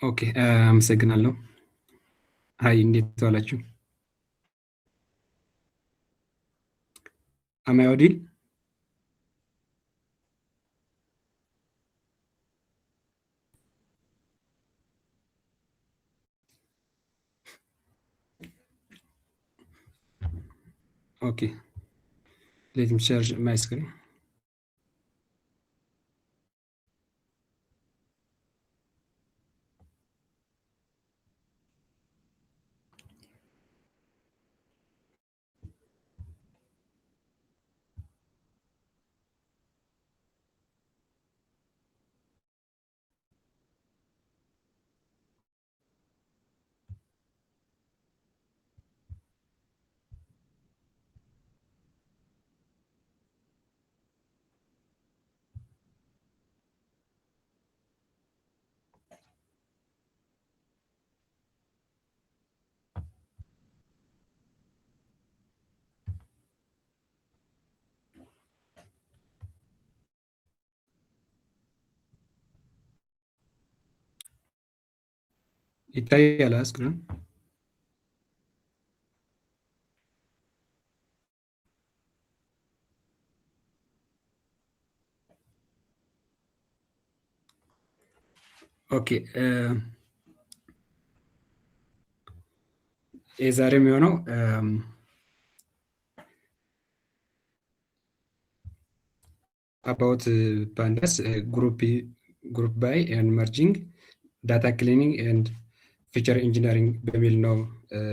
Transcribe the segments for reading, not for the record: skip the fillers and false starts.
ኦኬ አመሰግናለሁ። ሀይ እንዴት ዋላችሁ? አማይ ኦዲል ኦኬ ሌት ሚ ሸር ማይ ስክሪን። ይታያል ስክሪን? ኦኬ የዛሬ የሚሆነው አባውት ፓንዳስ ግሩፕ ባይ ኤንድ መርጂንግ ዳታ ክሊኒንግ ኤንድ ፊቸር ኢንጂነሪንግ በሚል ነው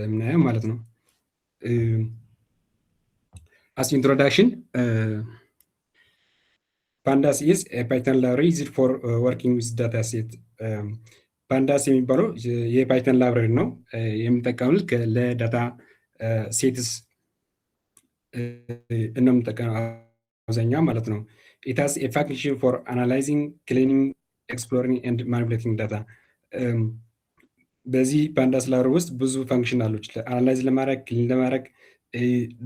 የምናየው ማለት ነው። አስ ኢንትሮዳክሽን ፓንዳስ ኢዝ ፓይተን ላይብራሪ ዩዝድ ፎር ወርኪንግ ዊዝ ዳታ ሴት። ፓንዳስ የሚባለው የፓይተን ላይብራሪ ነው የምንጠቀምት ለዳታ ሴትስ ነው የምንጠቀመው አብዛኛው ማለት ነው። ኢት ሃዝ ኤ ፋንክሽን ፎር አናላይዚንግ ክሊኒንግ ኤክስፕሎሪንግ ኤንድ ማኒፑሌቲንግ ዳታ። በዚህ ፓንዳስ ላይብራሪ ውስጥ ብዙ ፋንክሽን አሎች አናላይዝ ለማድረግ ክሊን ለማድረግ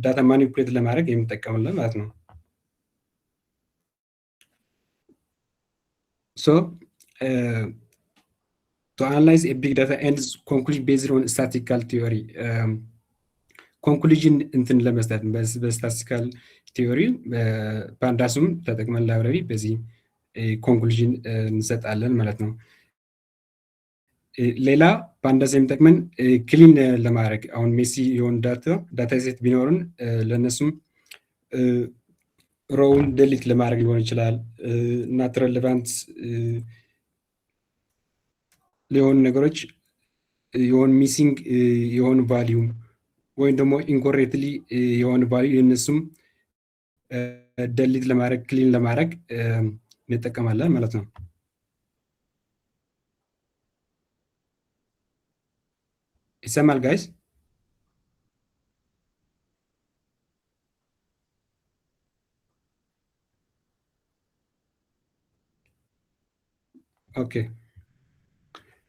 ዳታ ማኒፑሌት ለማድረግ የምንጠቀምለን ማለት ነው። So to analyze a big data and conclude based on statistical theory, ኮንክሉዥን እንትን ለመስጠት በስታቲስቲካል ቲዮሪ ፓንዳስም ተጠቅመን ላይብራሪ በዚህ ኮንክሉዥን እንሰጣለን ማለት ነው። ሌላ ፓንዳስ የሚጠቅመን ክሊን ለማድረግ አሁን ሜሲ የሆን ዳታ ሴት ቢኖርን ለእነሱም ሮውን ደሊት ለማድረግ ሊሆን ይችላል። ናት ሬሌቫንት ሊሆን ነገሮች የሆን ሚሲንግ የሆን ቫሊዩ ወይም ደግሞ ኢንኮሬክትሊ የሆን ቫሊዩ የእነሱም ደሊት ለማድረግ ክሊን ለማድረግ እንጠቀማለን ማለት ነው። ይሰማል ጋይስ? ኦኬ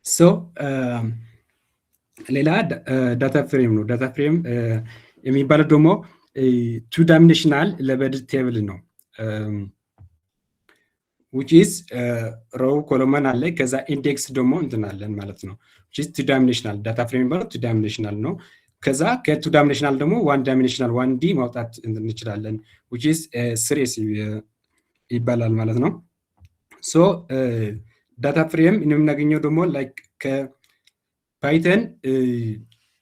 ሶ ሌላ ዳታ ፍሬም ነው። ዳታ ፍሬም የሚባለው ደግሞ ቱ ዳይሜንሽናል ሌቨል ቴብል ነው። which is ሮው ኮሎመን አለ ከዛ ኢንዴክስ ደግሞ እንትናለን ማለት ነው። which is ቱ ዳይሜንሽናል ዳታ ፍሬም የሚባለው ቱ ዳይሜንሽናል ነው። ከዛ ከቱ ዳይሜንሽናል ደግሞ ዋን ዳይሜንሽናል 1D ማውጣት እንችላለን which is ስሬስ ይባላል ማለት ነው። ሶ ዳታ ፍሬም የምናገኘው ደግሞ ላይክ ከፓይተን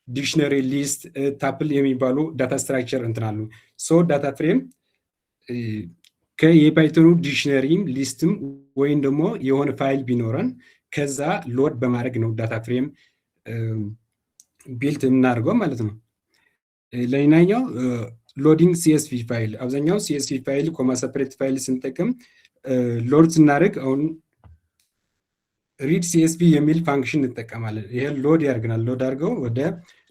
ዲክሽነሪ ሊስት ታፕል የሚባሉ ዳታ ስትራክቸር እንትናሉ። ሶ ዳታ ፍሬም የፓይተኑ ዲክሽነሪም ሊስትም ወይም ደግሞ የሆነ ፋይል ቢኖረን ከዛ ሎድ በማድረግ ነው ዳታ ፍሬም ቢልት የምናደርገው ማለት ነው። ለሌላኛው ሎዲንግ ሲኤስቪ ፋይል አብዛኛው ሲኤስቪ ፋይል ኮማ ሰፐሬት ፋይል ስንጠቀም ሎድ ስናደርግ አሁን ሪድ ሲኤስቪ የሚል ፋንክሽን እንጠቀማለን። ይሄ ሎድ ያደርገናል። ሎድ አድርገው ወደ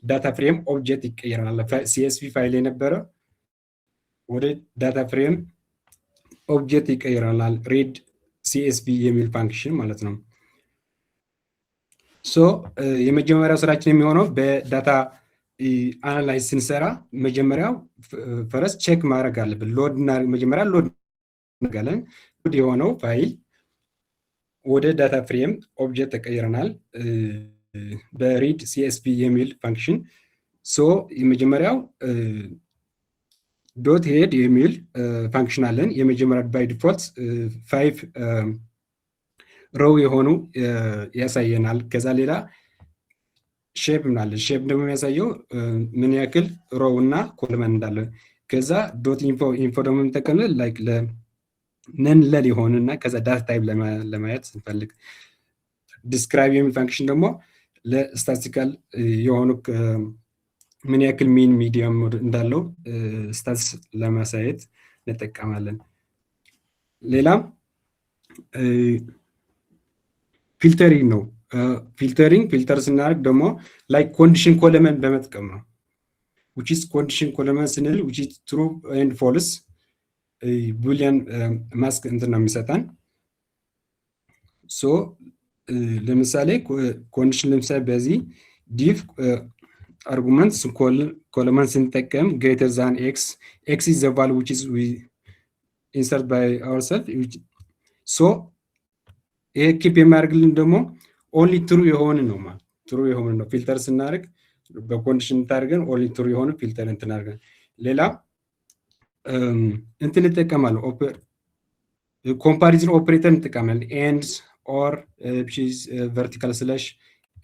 ዳታ ፍሬም ኦብጀክት ይቀየራል። ሲኤስቪ ፋይል የነበረ ወደ ዳታ ፍሬም ኦብጀክት ይቀየራል። ሪድ ሲኤስቪ የሚል ፋንክሽን ማለት ነው። ሶ የመጀመሪያው ስራችን የሚሆነው በዳታ አናላይዝ ስንሰራ መጀመሪያው ፈረስ ቼክ ማድረግ አለብን። መጀመሪያ ሎድ እናደርጋለን። ሎድ የሆነው ፋይል ወደ ዳታ ፍሬም ኦብጀክት ተቀይረናል በሪድ ሲኤስቪ የሚል ፋንክሽን። ሶ የመጀመሪያው ዶት ሄድ የሚል ፋንክሽን አለን። የመጀመሪያ ባይ ዲፎልት 5 ሮው የሆኑ ያሳየናል። ከዛ ሌላ ሼፕ ምናለን። ሼፕ ደግሞ የሚያሳየው ምን ያክል ሮው እና ኮለመን እንዳለ። ከዛ ዶት ኢንፎ ደግሞ የምንጠቀምልን ላይክ ነን ለል የሆኑ እና ከዛ ዳታ ታይፕ ለማየት ስንፈልግ። ዲስክራይብ የሚል ፋንክሽን ደግሞ ለስታቲስቲካል የሆኑ ምን ያክል ሚን ሚዲየም እንዳለው ስታትስ ለማሳየት እንጠቀማለን። ሌላም ፊልተሪንግ ነው። ፊልተር ስናደርግ ደግሞ ላይክ ኮንዲሽን ኮለመን በመጥቀም ነው። which is ኮንዲሽን ኮለመን ስንል which is true and false ቡሊያን ማስክ እንትን ነው የሚሰጠን። ሶ ለምሳሌ ኮንዲሽን ለምሳሌ በዚህ ዲፍ አርጉመንት ኮለመን ስንጠቀም ግሬተር ዛን ኤክስ ኢዝ ዘ ቫልዩ which is we insert by ourselves። ሶ ይሄ ኪፕ የሚያደርግልን ደግሞ ኦንሊ ትሩ የሆነ ነው ማለት ትሩ የሆነ ነው። ፊልተር ስናደርግ በኮንዲሽን ታርገን ኦንሊ ትሩ የሆነ ፊልተር እንትን አድርገን ሌላ እንትን እንጠቀማለን። ኮምፓሪዝን ኦፕሬተር እንጠቀማለን። ኤንድ ኦር ቨርቲካል ስላሽ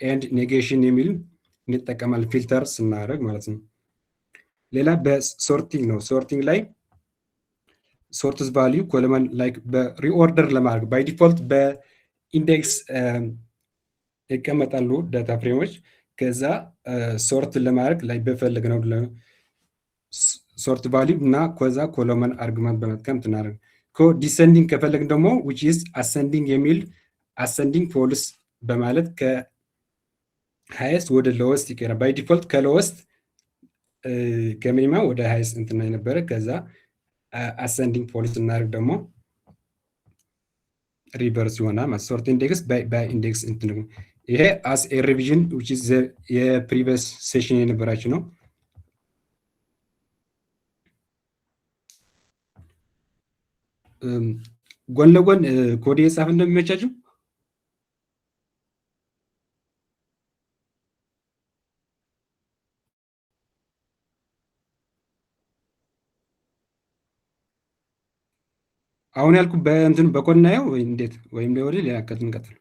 ኤንድ ኔጌሽን የሚል እንጠቀማለን ፊልተር ስናደርግ ማለት ነው። ሌላ በሶርቲንግ ነው። ሶርቲንግ ላይ ሶርትስ ቫልዩ ኮለመን ላይክ በሪኦርደር ለማድረግ ባይ ዲፎልት በኢንዴክስ ይቀመጣሉ ዳታ ፍሬሞች። ከዛ ሶርት ለማድረግ ላይ በፈለግነው ሶርት ቫልዩ እና ከዛ ኮለመን አርጉመንት በመጥቀም ትናደርግ። ዲሰንዲንግ ከፈለግን ደግሞ which is ascending የሚል አሰንዲንግ ፎልስ በማለት ከሃይስት ወደ ሎወስት ይቀራል። ባይ ዲፎልት ከሎወስት ከሚኒማ ወደ ሃይስት እንትና የነበረ ከዛ አሰንዲንግ ፎልስ እናደርግ ደግሞ ሪቨርስ ይሆናል። ሶርት ኢንዴክስ ባይ ኢንዴክስ እንትን ይሄ አስ ኤ ሪቪዥን which is የፕሪቪየስ ሴሽን የነበራችሁ ነው። ጎን ለጎን ኮድ የጻፍ እንደሚመቻችሁ አሁን ያልኩ በእንትን በኮድ እናየው ወይ እንዴት ወይም ለወደ ሌላ እንቀጥል።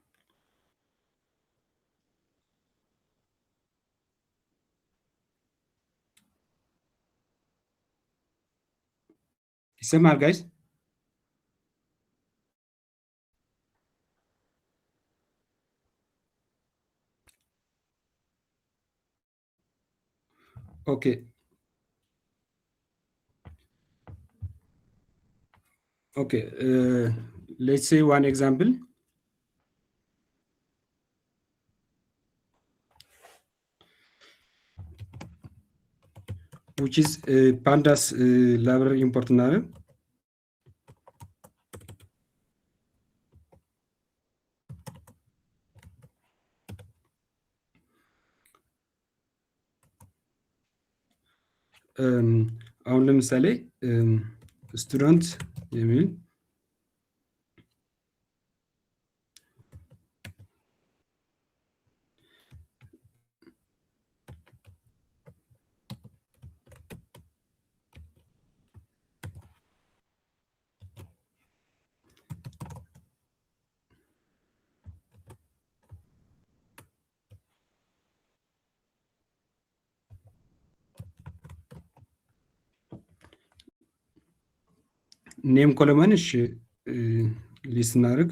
ይሰማል ጋይስ? Okay. Okay. Let's say one example. Which is pandas library important now. አሁን ለምሳሌ ስቱደንት የሚል ኔም ኮለመን እሺ ሊስት እናድርግ።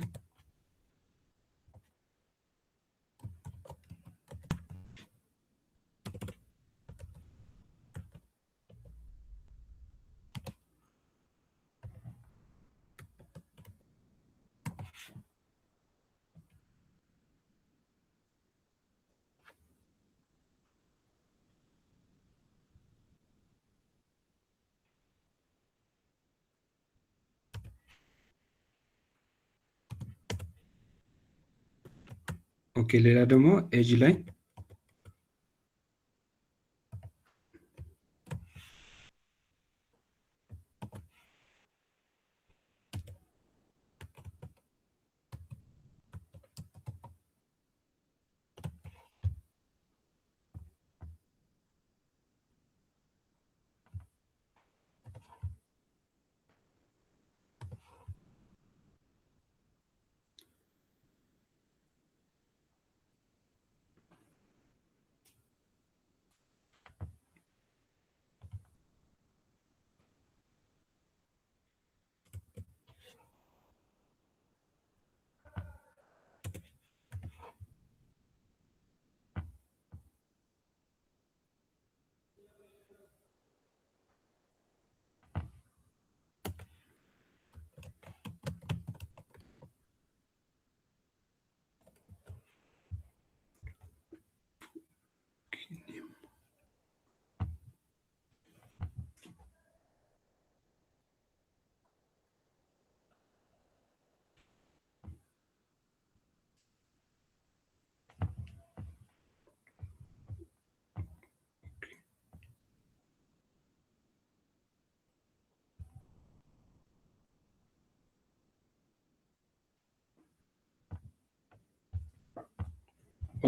ኦኬ ሌላ ደግሞ ኤጅ ላይ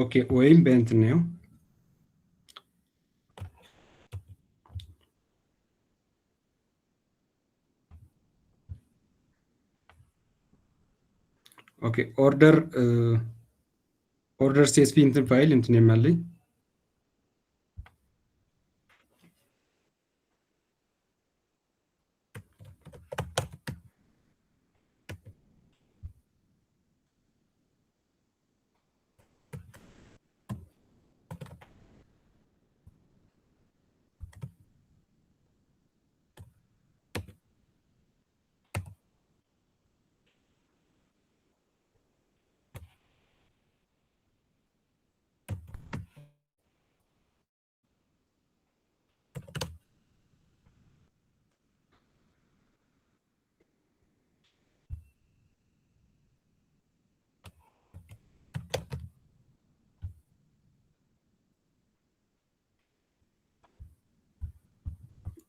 ኦኬ ወይም በእንትን ነው። ኦኬ ኦርደር ሲኤስፒ እንትን ፋይል እንትን የማለኝ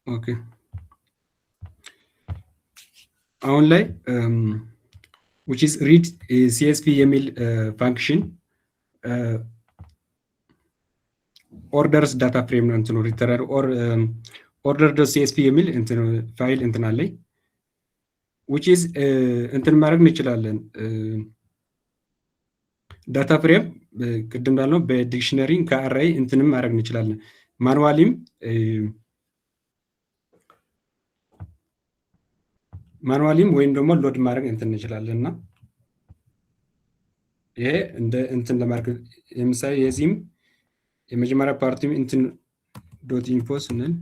ኦኬ አሁን ላይ which is read CSV የሚል ፋንክሽን ኦርደርስ ዳታ ፍሬም ነው እንትኑ ሪተረር ኦርደር ዶት ሲኤስፒ የሚል እንትን ፋይል እንትን አለኝ which is እንትን ማድረግ እንችላለን። ዳታ ፍሬም ቅድም እንዳልነው በዲክሽነሪ ከአራይ እንትንም ማድረግ እንችላለን። ማኑዋሊም ወይም ደግሞ ሎድ ማድረግ እንትን እንችላለን እና ይሄ እንደ እንትን ለማድረግ ለምሳሌ የዚህም የመጀመሪያ ፓርቲም እንትን ዶት ኢንፎ ስንል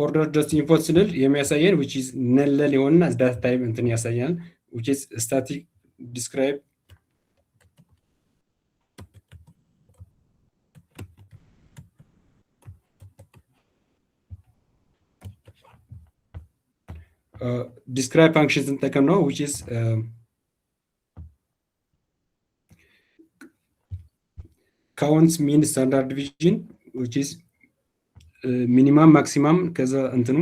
ኦርደር ዶት ኢንፎ ስንል የሚያሳየን which is ነለል የሆነና ዳታ ታይፕ እንትን ያሳያል which is static describe describe functions እንጠቀም ነው which is count mean standard deviation which is ሚኒማም ማክሲማም ከዛ እንትኑ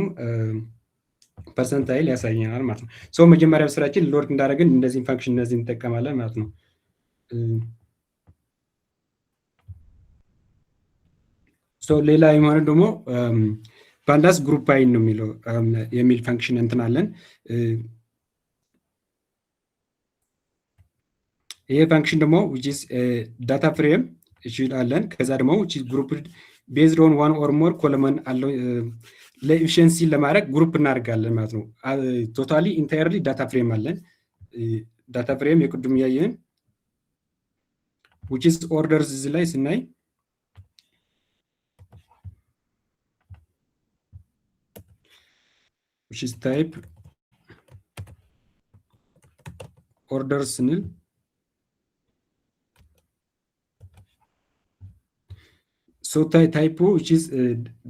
ፐርሰንታይል ያሳየናል ማለት ነው። ሶ መጀመሪያ ስራችን ሎድ እንዳደረግን እንደዚህ ፋንክሽን እነዚህ እንጠቀማለን ማለት ነው። ሶ ሌላ የሆነ ደግሞ ፓንዳስ ግሩፕ ባይ ነው የሚለው የሚል ፋንክሽን እንትን አለን። ይሄ ፋንክሽን ደግሞ which is ዳታ ፍሬም ይችላለን። ከዛ ደግሞ which is group based on one or more ኮለመን አለው ለኤፊሽንሲ ለማድረግ ግሩፕ እናደርጋለን ማለት ነው። ቶታሊ ኢንታየርሊ ዳታ ፍሬም አለን። ዳታ ፍሬም የቅድም ያየን which is orders እዚህ ላይ ስናይ which is type orders ስንል ሶ ታይፑ which is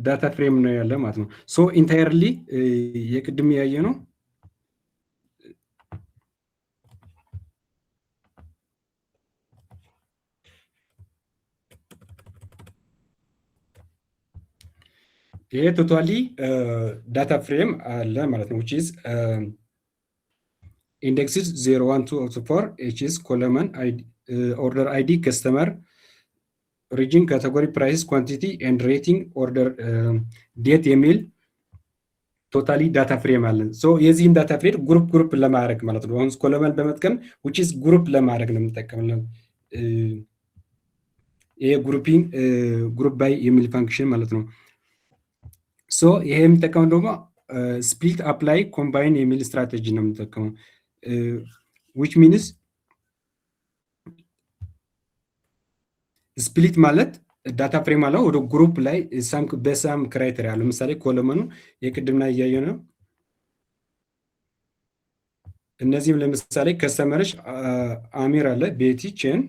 ዳታ ፍሬም ነው ያለ ማለት ነው። ሶ ኢንታየርሊ የቅድም ያየ ነው ይሄ ቶታሊ ዳታ ፍሬም አለ ማለት ነው which is indexes 0 1 2 4 which is column ID order ID customer region category price quantity and rating order date የሚል ቶታሊ ዳታ ፍሬም አለን። ሶ የዚህን ዳታ ፍሬም ግሩፕ ለማድረግ ማለት ነው። አሁን ኮለመን በመጥቀም which is ግሩፕ ለማድረግ ነው የምንጠቀመው። ይሄ ግሩፒንግ ግሩፕ ባይ የሚል ፋንክሽን ማለት ነው። ሶ ይሄ የምንጠቀመው ደግሞ ስፕሊት አፕላይ ኮምባይን የሚል ስትራቴጂ ነው የምንጠቀመው which means ስፕሊት ማለት ዳታ ፍሬም አለው ወደ ግሩፕ ላይ በሳም ክራይቴሪያ ለምሳሌ ኮለመኑ የቅድምና እያየ ነው። እነዚህም ለምሳሌ ከስተመርሽ አሚር አለ ቤቲ ቼን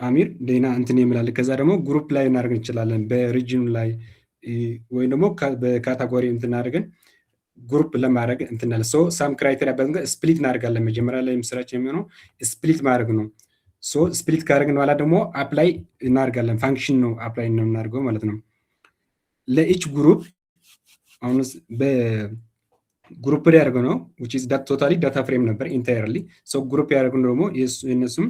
አሚር ሌና እንትን የሚላል ከዛ ደግሞ ግሩፕ ላይ እናደርግ እንችላለን በሪጅኑ ላይ ወይም ደግሞ በካታጎሪ እንትን አድርገን ግሩፕ ለማድረግ እንትናል ሳም ክራይቴሪያ ስፕሊት እናደርጋለን። መጀመሪያ ላይ ምስራች የሚሆነው ስፕሊት ማድረግ ነው። ስፕሊት ካደረግን በኋላ ደግሞ አፕላይ እናደርጋለን። ፋንክሽን ነው አፕላይ ነው እናደርገው ማለት ነው። ለኢች ግሩፕ አሁን በግሩፕ ላይ ያደርገው ነው which is that totally data frame ነበር entirely ግሩፕ ያደርገው ደግሞ የነሱም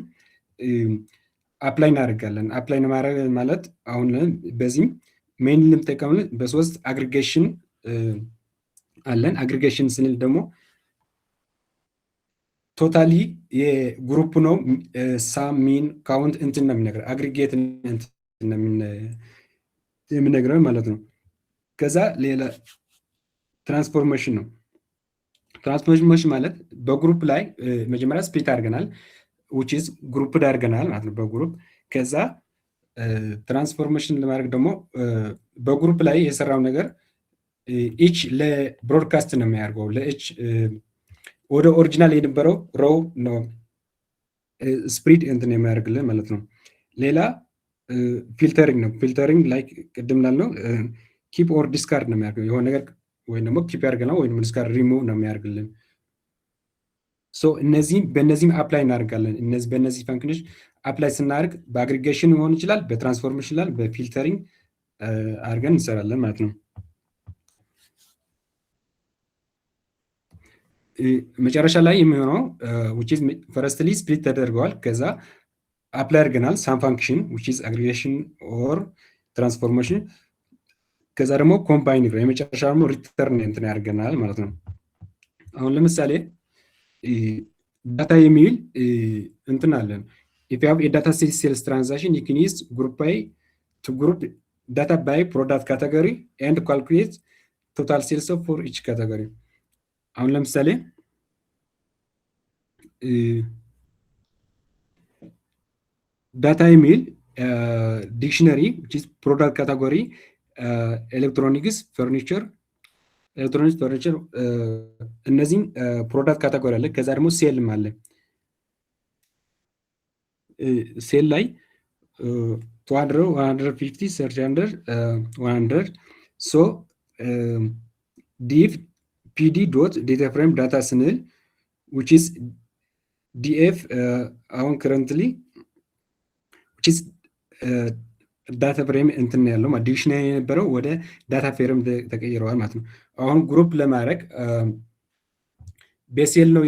አፕላይ እናደርጋለን። አፕላይ ማድረግ ማለት አሁን በዚህም ሜይን ልንጠቀም በሶስት አግሪጌሽን አለን። አግሪጌሽን ስንል ደግሞ ቶታሊ የግሩፕ ነው ሳም ሚን ካውንት እንትን ነው የሚነግረው አግሪጌት እንትን ነው የሚነግረው ማለት ነው። ከዛ ሌላ ትራንስፎርሜሽን ነው። ትራንስፎርሜሽን ማለት በግሩፕ ላይ መጀመሪያ ስፕሊት አድርገናል which is ግሩፕ አድርገናል ማለት ነው በግሩፕ ከዛ ትራንስፎርሜሽን ለማድረግ ደግሞ በግሩፕ ላይ የሰራው ነገር ኢች ለብሮድካስት ነው የሚያደርገው ለኢች ወደ ኦሪጂናል የነበረው ሮው ነው ስፕሪድ እንትን የሚያደርግልን ማለት ነው። ሌላ ፊልተሪንግ ነው። ፊልተሪንግ ላይክ ቅድም ላልነው ኪፕ ኦር ዲስካርድ ነው የሚያደርገው የሆነ ነገር ወይም ደግሞ ኪፕ ያደርገናል ወይም ዲስካርድ ሪሙቭ ነው የሚያደርግልን። በእነዚህም አፕላይ እናደርጋለን። በእነዚህ ፈንክሽኖች አፕላይ ስናደርግ በአግሪጌሽን ሊሆን ይችላል፣ በትራንስፎርሜሽን ይችላል፣ በፊልተሪንግ አድርገን እንሰራለን ማለት ነው። መጨረሻ ላይ የሚሆነው ፈረስትሊ ስፕሊት ተደርገዋል። ከዛ አፕላይ አድርገናል ሳም ፋንክሽን አግሪጌሽን ኦር ትራንስፎርሜሽን። ከዛ ደግሞ ኮምባይን የመጨረሻ ደግሞ ሪተርን እንትን ያደርገናል ማለት ነው። አሁን ለምሳሌ ዳታ የሚል እንትን አለን። if you have a data sales transaction you can use group by to group data by product category and calculate total sales for each category። አሁን ለምሳሌ ዳታ የሚል ዲክሽነሪ ፕሮዳክት ካቴጎሪ ኤሌክትሮኒክስ ፈርኒቸር እነዚህም ፕሮዳክት ካቴጎሪ አለ። ከዛ ደግሞ ሴልም አለ። ሴል ላይ 200 150 300 100 ዲፍ ፒዲ ዶት ዴታ ፍሬም ዳታ ስንል which is df አሁን currently which is ዳታ ፍሬም እንትን ያለው ዲክሽነሪ የነበረው ወደ ዳታ ፍሬም ተቀይረዋል ማለት ነው። አሁን ግሩፕ ለማድረግ በሴል ነው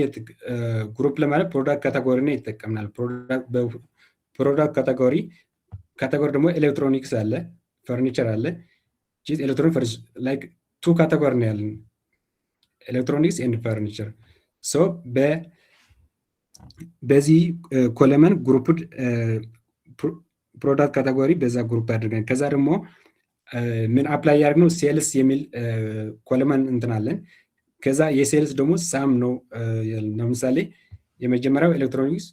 ግሩፕ ለማድረግ ፕሮዳክት ካቴጎሪ ነው ይጠቀምናል። ፕሮዳክት ካቴጎሪ ደግሞ ኤሌክትሮኒክስ አለ፣ ፈርኒቸር አለ። ኤሌክትሮኒክስ ላይክ ቱ ካቴጎሪ ነው ያለን ኤሌክትሮኒክስ ኤንድ ፈርኒቸር። በዚህ ኮለመን ግሩፕ ፕሮዳክት ካቴጎሪ በዛ ግሩፕ አድርገን ከዛ ደግሞ ምን አፕላይ ያደርግነው ሴልስ የሚል ኮለመን እንትናለን። ከዛ የሴልስ ደግሞ ሳም ነው። ለምሳሌ የመጀመሪያው ኤሌክትሮኒክስ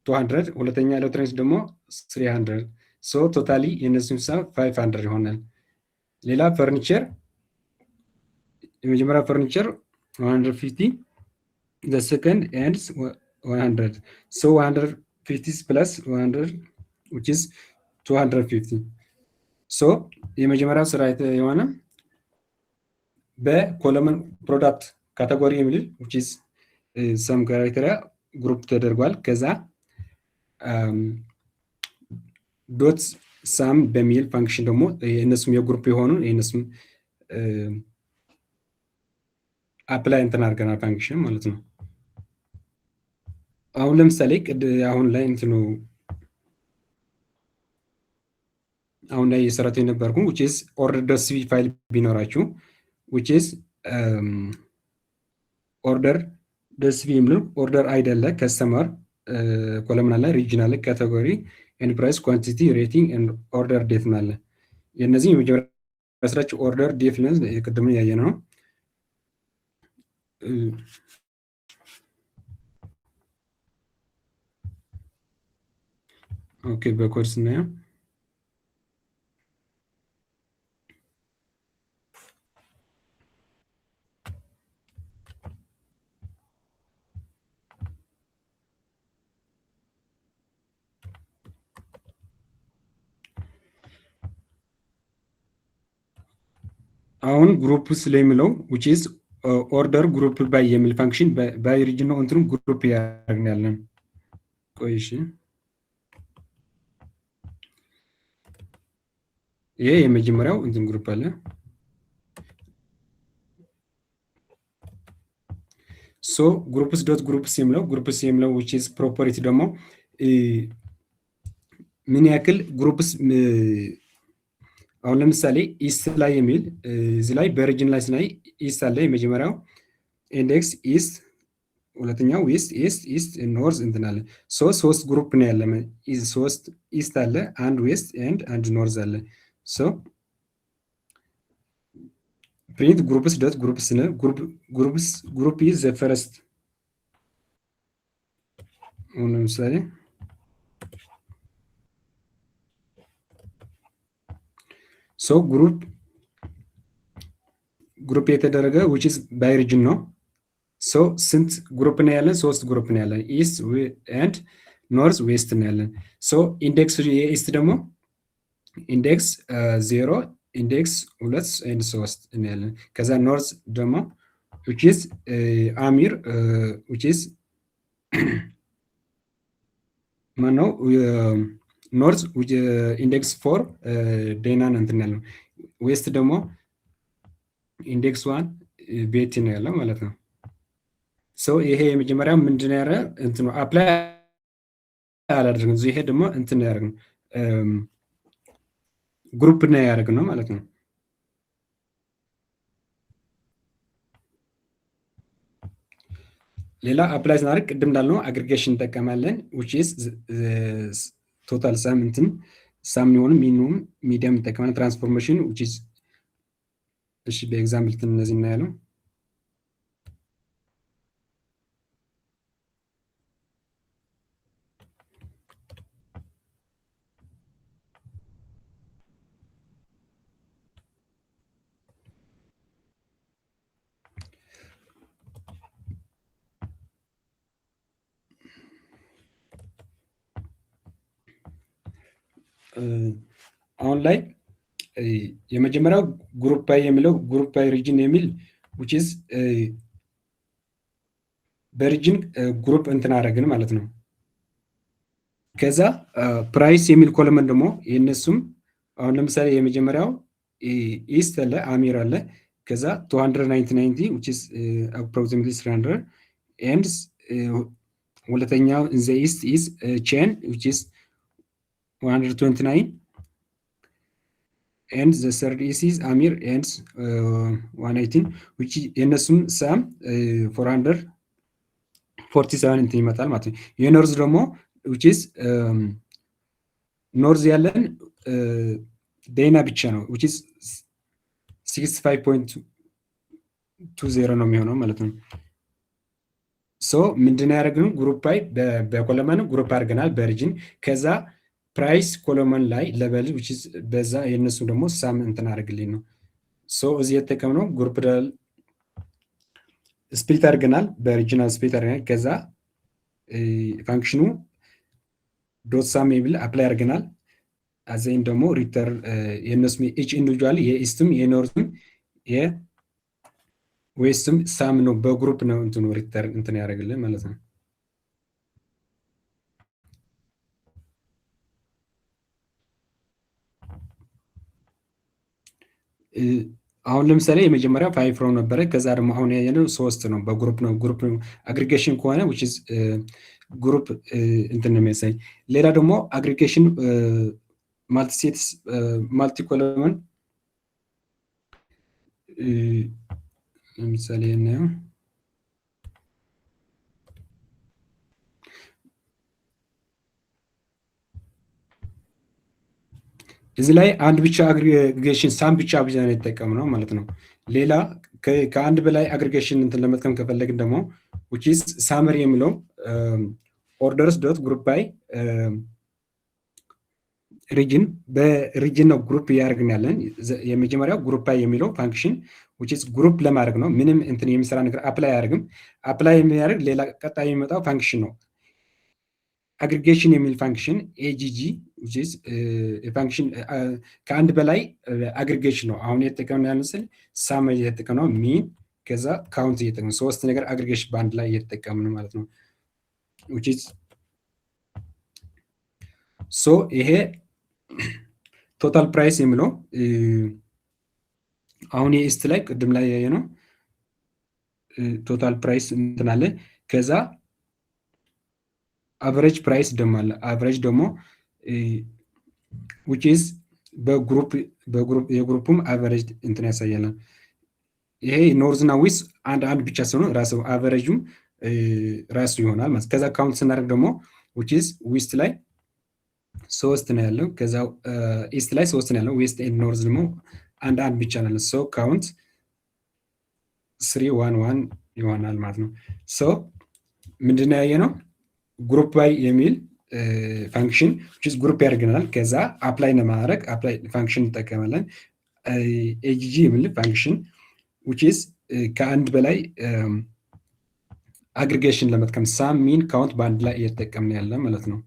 200 ሁለተኛ ኤሌክትሮኒክስ ደግሞ 300 ቶታሊ የነሱን ሳም 500 ይሆናል። ሌላ ፈርኒቸር የመጀመሪያው ፈርኒቸር 150 the second ends 100 150 plus 100 which is 250 የመጀመሪያው ስራ የሆነ በኮለመን ፕሮዳክት ካቴጎሪ የሚል which is some criteria ግሩፕ ተደርጓል። ከዛ ዶት ሳም በሚል ፋንክሽን ደግሞ የእነሱም የግሩፕ የሆኑ የእነሱም አፕላይ እንትን አድርገናል ፋንክሽን ማለት ነው። አሁን ለምሳሌ አሁን ላይ እንትኑ አሁን ላይ የሰራተው የነበርኩ which is order.cv ፋይል ቢኖራችሁ which is order.cv የሚለው ኦርደር አይደለ ከስተመር ኮለምን አለ፣ ሪጅን አለ፣ ካቴጎሪ ኤንድ ፕራይስ፣ ኳንቲቲ፣ ሬቲንግ ኤንድ ኦርደር ዴት አለ። የነዚህ የመጀመሪያ ስራቸው ኦርደር ዴት ነው ቅድም ያየነው ነው። ኦኬ በኮድ ስናየው አሁን ግሩፕ ስለሚለው which is ኦርደር ግሩፕ ባይ የሚል ፋንክሽን ባይ ሪጅን ነው እንትኑ ግሩፕ ያደርግን ያለን። ቆይ እሺ፣ ይሄ የመጀመሪያው እንትን ግሩፕ አለ። ሶ ግሩፕስ ዶት ግሩፕስ የሚለው which is ፕሮፐርቲ ደግሞ ምን ያክል ግሩፕስ አሁን ለምሳሌ ኢስት ላይ የሚል እዚህ ላይ በሪጅን ላይ ስናይ ኢስት አለ። የመጀመሪያው ኢንዴክስ ኢስት፣ ሁለተኛው ዌስት፣ ኢስት ኖርዝ እንትን አለ። ሶስት ግሩፕ ነው ያለ። ሶስት ኢስት አለ፣ አንድ ዌስት ኤንድ አንድ ኖርዝ አለ። ሶ ፕሪንት ግሩፕስ ዶት ግሩፕስ ነው። ግሩፕ ኢዝ ዘ ፈርስት። ለምሳሌ ሶ ግሩፕ የተደረገ which is by region ነው። ሶ ስንት ግሩፕ ነው ያለን? ሶስት ግሩፕ ነው ያለን፣ ኢስት ኤንድ ኖርዝ ዌስት ነው ያለን። ሶ ኢንዴክስ የኢስት ደግሞ ኢንዴክስ 0 ኢንዴክስ 2 ኤንድ 3 ነው ያለን። ከዛ ኖርዝ ደግሞ which is አሚር which is ማነው ኖርዝ ኢንዴክስ 4 ዴናን እንትን ያለው። ዌስት ደግሞ ኢንዴክስ 1 ቤቲ ነው ያለው ማለት ነው። ሶ ይሄ የመጀመሪያው ምንድነው ያረ እንትኑ አፕላይ አላደረግን። ይሄ ደግሞ እንትን ያደርግን ግሩፕ ነው ያደርግን ነው ማለት ነው። ሌላ አፕላይ ስናደርግ ቅድም እንዳልነው አግሪጌሽን እንጠቀማለን which is ቶታል ሳም እንትን ሳም የሚሆንም ሚኒሙም ሚዲየም እንጠቀማለን። ትራንስፎርሜሽን which is እሺ በኤግዛምፕል እንትን እነዚህ እናያለን። አሁን ላይ የመጀመሪያው ግሩፕ ባይ የሚለው ግሩፕ ባይ ሪጅን የሚል which is በሪጅን ግሩፕ እንትን አደረግን ማለት ነው። ከዛ ፕራይስ የሚል ኮለመን ደግሞ የነሱም አሁን ለምሳሌ የመጀመሪያው ኢስት አለ፣ አሚር አለ። ከዛ 290 which is approximately 300 and ሁለተኛው in the east is chain which is 129 and the third is Amir and 118 which የነሱም ሳም 447 እንትን ይመጣል ማለት ነው። የኖርዝ ደግሞ which is ኖርዝ ያለን ዴና ብቻ ነው which is 65.20 ነው የሚሆነው ማለት ነው። ሶ ምንድነው ያደረግነው? ግሩፕ ባይ በኮለመን ግሩፕ አድርገናል በሪጅን። ከዛ ፕራይስ ኮለመን ላይ ለበል which is በዛ የነሱ ደግሞ ሳም እንትን አድርግልኝ ነው። ሶ እዚህ የተጠቀምነው ግሩፕ ዳል ስፕሊት አድርገናል፣ በሪጅናል ስፕሊት አድርገናል። ከዛ ፋንክሽኑ ዶት ሳም የሚል አፕላይ አድርገናል። አዘይን ደግሞ ሪተርን የነሱ ኢች ኢንዲቪጁዋል የኢስትም የኖርዝም የዌስትም ሳም ነው በግሩፕ ነው እንትኑ ሪተርን እንትን ያደርግልን ማለት ነው። አሁን ለምሳሌ የመጀመሪያ 5 ሮው ነበረ። ከዛ ደግሞ አሁን ያየነው 3 ነው፣ በግሩፕ ነው። ግሩፕ አግሪጌሽን ከሆነ which is ግሩፕ እንትን ነው የሚያሳይ። ሌላ ደግሞ አግሪጌሽን ማልቲ ሴትስ ማልቲ ኮለመን ለምሳሌ እናየው። እዚህ ላይ አንድ ብቻ አግሪጌሽን ሳም ብቻ ነው የተጠቀምነው ማለት ነው። ሌላ ከአንድ በላይ አግሪጌሽን እንትን ለመጥቀም ከፈለግን ደግሞ which is ሳመሪ የሚለው ኦርደርስ ዶት ግሩፕ ባይ ሪጅን በሪጅን ነው ግሩፕ እያደረግን ያለን። የመጀመሪያው ግሩፕ ባይ የሚለው ፋንክሽን which is ግሩፕ ለማድረግ ነው። ምንም እንትን የሚሰራ ነገር አፕላይ አያደርግም። አፕላይ የሚያደርግ ሌላ ቀጣይ የሚመጣው ፋንክሽን ነው። አግሪጌሽን የሚል ፋንክሽን ኤጂጂ which is ፋንክሽን ከአንድ በላይ አግሪጌሽን ነው። አሁን የተጠቀምነው ያለው ሳም የተጠቀምነው ሚን ከዛ ካውንት እየተጠቀምን ሶስት ነገር አግሪጌሽን በአንድ ላይ እየተጠቀምን ማለት ነው። ሶ ይሄ ቶታል ፕራይስ የሚለው አሁን የኢስት ላይ ቅድም ላይ ያየ ነው ቶታል ፕራይስ እንትን አለ። ከዛ አቨሬጅ ፕራይስ ደግሞ አለ። አቨሬጅ ደግሞ which is የግሩፕም አቨሬጅ እንትን ያሳያል። ይሄ ኖርዝ እና ዊስ አንድ ብቻ ሲሆኑ ራሱ አቨሬጁም ራሱ ይሆናል ማለት። ከዛ ካውንት ስናደርግ ደግሞ which is ዊስት ላይ 3 ነው ያለው። ከዛ ኢስት ላይ 3 ነው ያለው። ዌስት ኤንድ ኖርዝ ደግሞ አንድ ብቻ ነው ያለው። ሶ ካውንት 311 ይሆናል ማለት ነው። ሶ ምንድነው ያየ ነው ግሩፕ ባይ የሚል ፋንክሽን ግሩፕ ያደርገናል። ከዛ አፕላይ ለማድረግ አፕላይ ፋንክሽን እንጠቀማለን። ኤጂጂ የሚል ፋንክሽን which is ከአንድ በላይ አግሪጌሽን ለመጥቀም ሳም ሚን ካውንት በአንድ ላይ እየተጠቀምን ያለ ማለት ነው።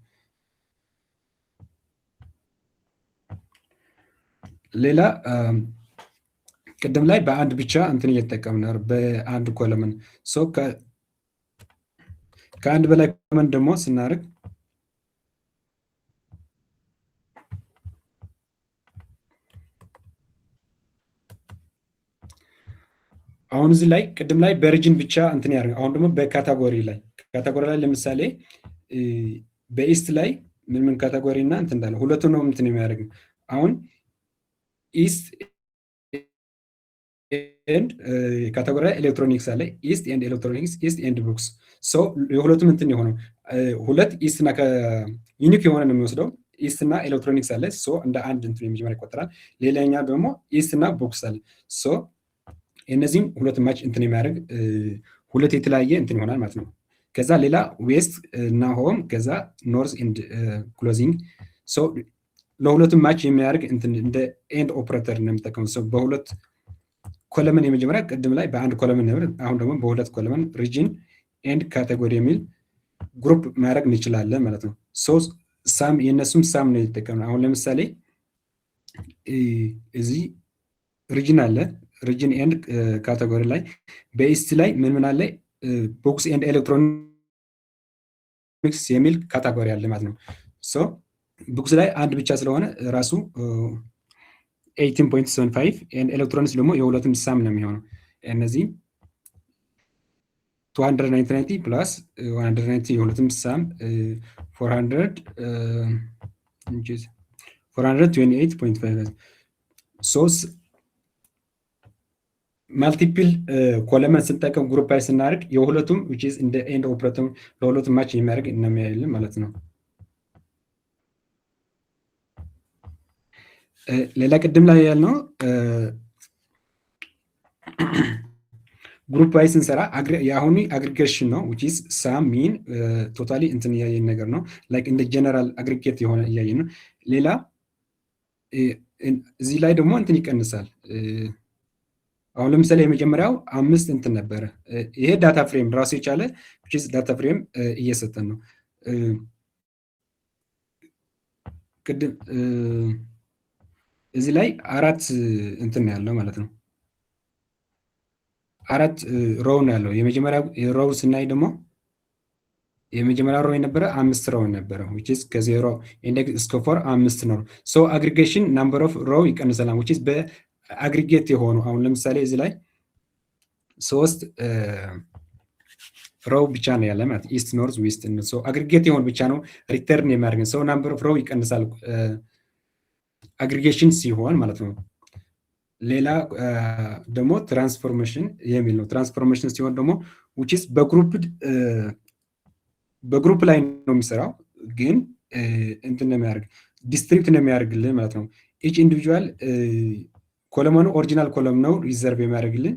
ሌላ ቅድም ላይ በአንድ ብቻ እንትን እየተጠቀምን ነበር በአንድ ኮለመን። ሶ ከአንድ በላይ ኮለመን ደግሞ ስናደርግ አሁን እዚህ ላይ ቅድም ላይ በሪጅን ብቻ እንትን ያደርግ። አሁን ደግሞ በካታጎሪ ላይ ለምሳሌ በኢስት ላይ ምን ካታጎሪ እና እንትን እንዳለ ሁለቱም ነው እንትን የሚያደርግ። አሁን ኢስት ኤንድ ካታጎሪ ላይ ኤሌክትሮኒክስ አለ። ኢስት ኤንድ ኤሌክትሮኒክስ፣ ኢስት ኤንድ ቡክስ። ሶ የሁለቱም እንትን የሆነው ሁለት ኢስት እና ዩኒክ የሆነ ነው የሚወስደው። ኢስት እና ኤሌክትሮኒክስ አለ። ሶ እንደ አንድ እንትን የመጀመሪያ ይቆጠራል። ሌላኛ ደግሞ ኢስት እና ቡክስ አለ። ሶ እነዚህም ሁለት ማች እንትን የሚያደርግ ሁለት የተለያየ እንትን ይሆናል ማለት ነው። ከዛ ሌላ ዌስት እና ሆም፣ ከዛ ኖርዝ ኤንድ ክሎዚንግ። ሶ ለሁለቱም ማች የሚያደርግ እንትን እንደ ኤንድ ኦፕሬተር ነው የሚጠቀሙት። ሶ በሁለት ኮለመን የመጀመሪያ ቅድም ላይ በአንድ ኮለመን ነበር። አሁን ደግሞ በሁለት ኮለመን ሪጅን ኤንድ ካቴጎሪ የሚል ግሩፕ ማድረግ እንችላለን ማለት ነው። ሶ ሳም የእነሱም ሳም ነው የተጠቀምነው። አሁን ለምሳሌ እዚህ ሪጅን አለ። ሪጅን ኤንድ ካቴጎሪ ላይ በኢስት ላይ ምን አለ? ቡክስ ኤንድ ኤሌክትሮኒክስ የሚል ካቴጎሪ አለ ማለት ነው። ሶ ቡክስ ላይ አንድ ብቻ ስለሆነ ራሱ 18.75 ኤንድ ኤሌክትሮኒክስ ደግሞ የሁለቱም ሳም ነው የሚሆነው። እነዚህ 290 ፕላስ 190 የሁለቱም ሳም 428.5 ሶ ማልቲፕል ኮለመን ስንጠቀም ግሩፕ ላይ ስናደርግ የሁለቱም which is እንደ ኤንድ ኦፕሬተር ለሁለቱም ማች የሚያደርግ እናያለን ማለት ነው። ሌላ ቅድም ላይ ያልነው ግሩፕ ላይ ስንሰራ የአሁኑ አግሪጌሽን ነው which is ሳም ሚን ቶታሊ እንትን እያየን ነገር ነው። ላይክ እንደ ጀነራል አግሪጌት የሆነ እያየን ነው። ሌላ እዚህ ላይ ደግሞ እንትን ይቀንሳል። አሁን ለምሳሌ የመጀመሪያው 5 እንትን ነበረ። ይሄ ዳታ ፍሬም ራሱ የቻለ which is ዳታ ፍሬም እየሰጠን ነው። ቅድም እዚህ ላይ 4 እንትን ያለው ማለት ነው። 4 ሮው ነው ያለው። የመጀመሪያው ሮው ስናይ ደግሞ የመጀመሪያው ሮው የነበረ 5 ሮው ነበረ which is ከ0 ኢንዴክስ እስከ 4 5 ነው። ሶ አግሪጌሽን ናምበር ኦፍ ሮው ይቀንሳል which is በአግሪጌት የሆኑ አሁን ለምሳሌ እዚህ ላይ 3 ሮው ብቻ ነው ያለ ማለት ኢስት ኖርዝ ዌስት። ሶ አግሪጌት የሆኑ ብቻ ነው ሪተርን የሚያደርገን። ሶ ናምበር ኦፍ ሮው ይቀንሳል አግሪጌሽን ሲሆን ማለት ነው። ሌላ ደግሞ ትራንስፎርሜሽን የሚል ነው። ትራንስፎርሜሽን ሲሆን ደግሞ which is በግሩፕ ላይ ነው የሚሰራው፣ ግን እንትን ነው የሚያደርግ ዲስትሪክት ነው የሚያደርግልን ማለት ነው። ኢች ኢንዲቪጁዋል ኮለመኑ ኦሪጂናል ኮለም ነው ሪዘርቭ የሚያደርግልን።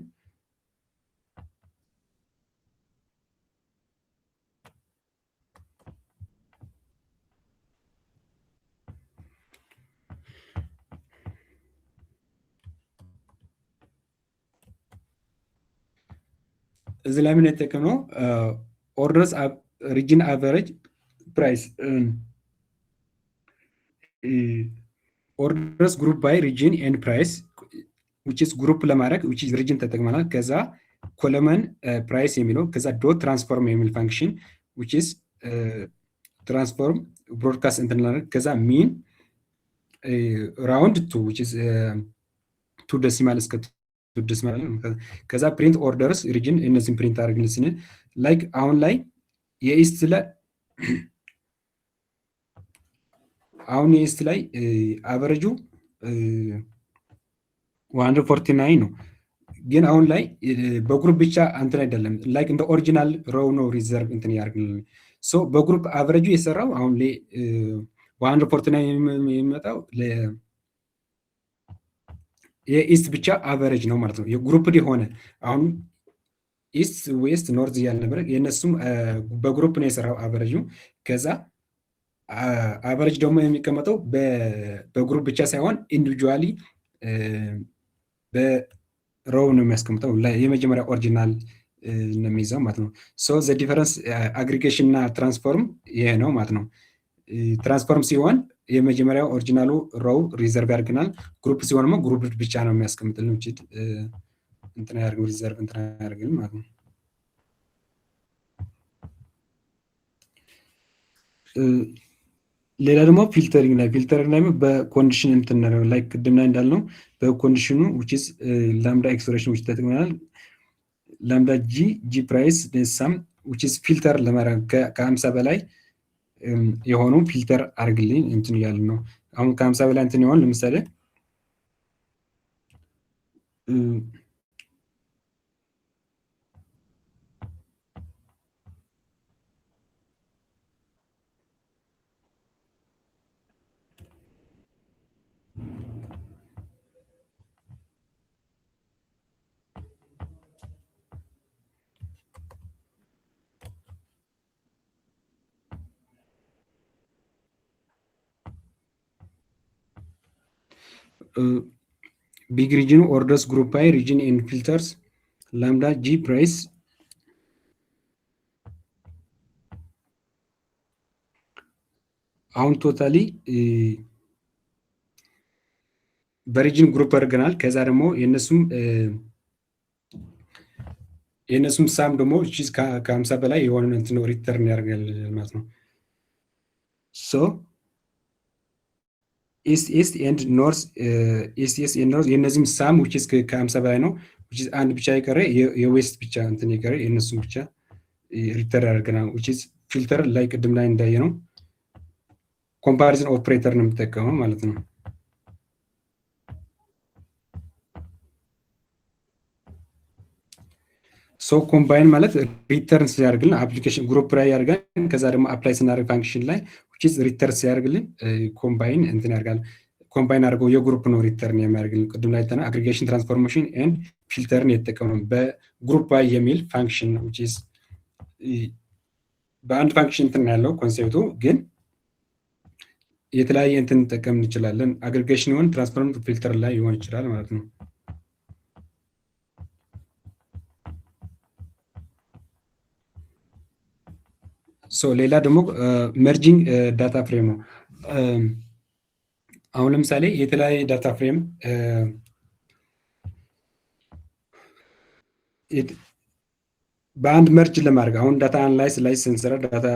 እዚህ ላይ ምን የተጠቀመው ኦርደርስ ሪጅን አቨሬጅ ፕራይስ ኦርደርስ ግሩፕ ባይ ሪጅን ኤንድ ፕራይስ which is ግሩፕ ለማድረግ which is ሪጅን ተጠቅመናል። ከዛ ኮለመን ፕራይስ የሚለው ከዛ ዶት ትራንስፎርም የሚል ፋንክሽን which is ትራንስፎርም ብሮድካስት እንትን ከዛ ሚን ራውንድ ቱ which is ቱ ዴሲማል እስከ ቱ ዴሲማል ከዛ ፕሪንት ኦርደርስ ሪጅን እነዚህን ፕሪንት አድርግልን ስንል ላይክ አሁን ላይ የኢስት ላይ አሁን የኢስት ላይ አቨሬጁ 149 ነው። ግን አሁን ላይ በግሩፕ ብቻ እንትን አይደለም ላይክ እንደ ኦሪጂናል ሮው ነው ሪዘርቭ እንትን ያርግልን ሶ በግሩፕ አቨሬጁ የሰራው አሁን ላይ 149 የሚመጣው የኢስት ብቻ አቨሬጅ ነው ማለት ነው። የግሩፕ ሆነ አሁን ኢስት ዌስት ኖርዝ እያልን ነበር። የእነሱም በግሩፕ ነው የሰራው አቨሬጁ። ከዛ አቨሬጅ ደግሞ የሚቀመጠው በግሩፕ ብቻ ሳይሆን ኢንዲቪጁዋሊ በሮው ነው የሚያስቀምጠው። የመጀመሪያ ኦሪጂናል ነው የሚይዘው ማለት ነው። ሶ ዘ ዲፈረንስ አግሪጌሽን እና ትራንስፎርም ይሄ ነው ማለት ነው። ትራንስፎርም ሲሆን የመጀመሪያው ኦሪጂናሉ ሮው ሪዘርቭ ያደርግናል። ግሩፕ ሲሆን ደግሞ ግሩፕ ብቻ ነው የሚያስቀምጥልን እንጂ እንትን ያደርግ ሪዘርቭ እንትን ያደርግልን ማለት ነው። ሌላ ደግሞ ፊልተሪንግ ላይ በኮንዲሽን እንትን ነው ላይ ቅድም ላይ እንዳልነው በኮንዲሽኑ which is ላምዳ ኤክስፕሬሽን which ተጠቅመናል። ላምዳ ጂ ፕራይስ ሳም which is ፊልተር ለማድረግ ከ50 በላይ የሆኑ ፊልተር አድርግልኝ እንትን እያልን ነው። አሁን ከ50 በላይ እንትን ይሆን ለምሳሌ ቢግ ሪጅን ኦርደርስ ግሩፕ ባይ ሪጅን ኤንድ ፊልተርስ ላምዳ ጂ ፕራይስ አሁን ቶታሊ በሪጅን ግሩፕ አድርገናል። ከዛ ደግሞ የእነሱም ሳም ደግሞ ከ50 በላይ የሆነ እንትን ሪተርን ያደርጋል ማለት ነው። ሶ ኢስት ኤንድ ኖርዝ የእነዚህም ሳም which is ከ50 በላይ ነው። which is አንድ ብቻ የቀረ የዌስት ብቻ እንትን የቀረ የእነሱም ብቻ ሪተርን ያደርገናል። which is ፊልተር ላይ ቅድም ላይ እንዳየ ነው ኮምፓሪዝን ኦፕሬተር ነው የምጠቀመው ማለት ነው። ሶ ኮምባይን ማለት ሪተርን ሲያደርግልን አፕሊኬሽን ግሩፕ ላይ ያደርጋል። ከዛ ደግሞ አፕላይ ስናደርግ ፋንክሽን ላይ which is ሪተርን ሲያደርግልን ኮምባይን እንትን ያደርጋል። ኮምባይን አድርገው የግሩፕ ነው ሪተርን የሚያደርግልን። ቅድም ላይ ተና አግሪጌሽን ትራንስፎርሜሽን ኤንድ ፊልተርን የተጠቀመው በግሩፕ ባይ የሚል ፋንክሽን which is በአንድ ፋንክሽን እንትን ያለው ኮንሴፕቱ ግን የተለያየ እንትን እንጠቀም እንችላለን። አግሪጌሽን ይሆን ትራንስፎርም ፊልተር ላይ ይሆን ይችላል ማለት ነው። ሶ ሌላ ደግሞ መርጂንግ ዳታ ፍሬም ነው። አሁን ለምሳሌ የተለያየ ዳታ ፍሬም በአንድ መርጅ ለማድረግ አሁን ዳታ አናላይስ ላይ ስንሰራ ዳታ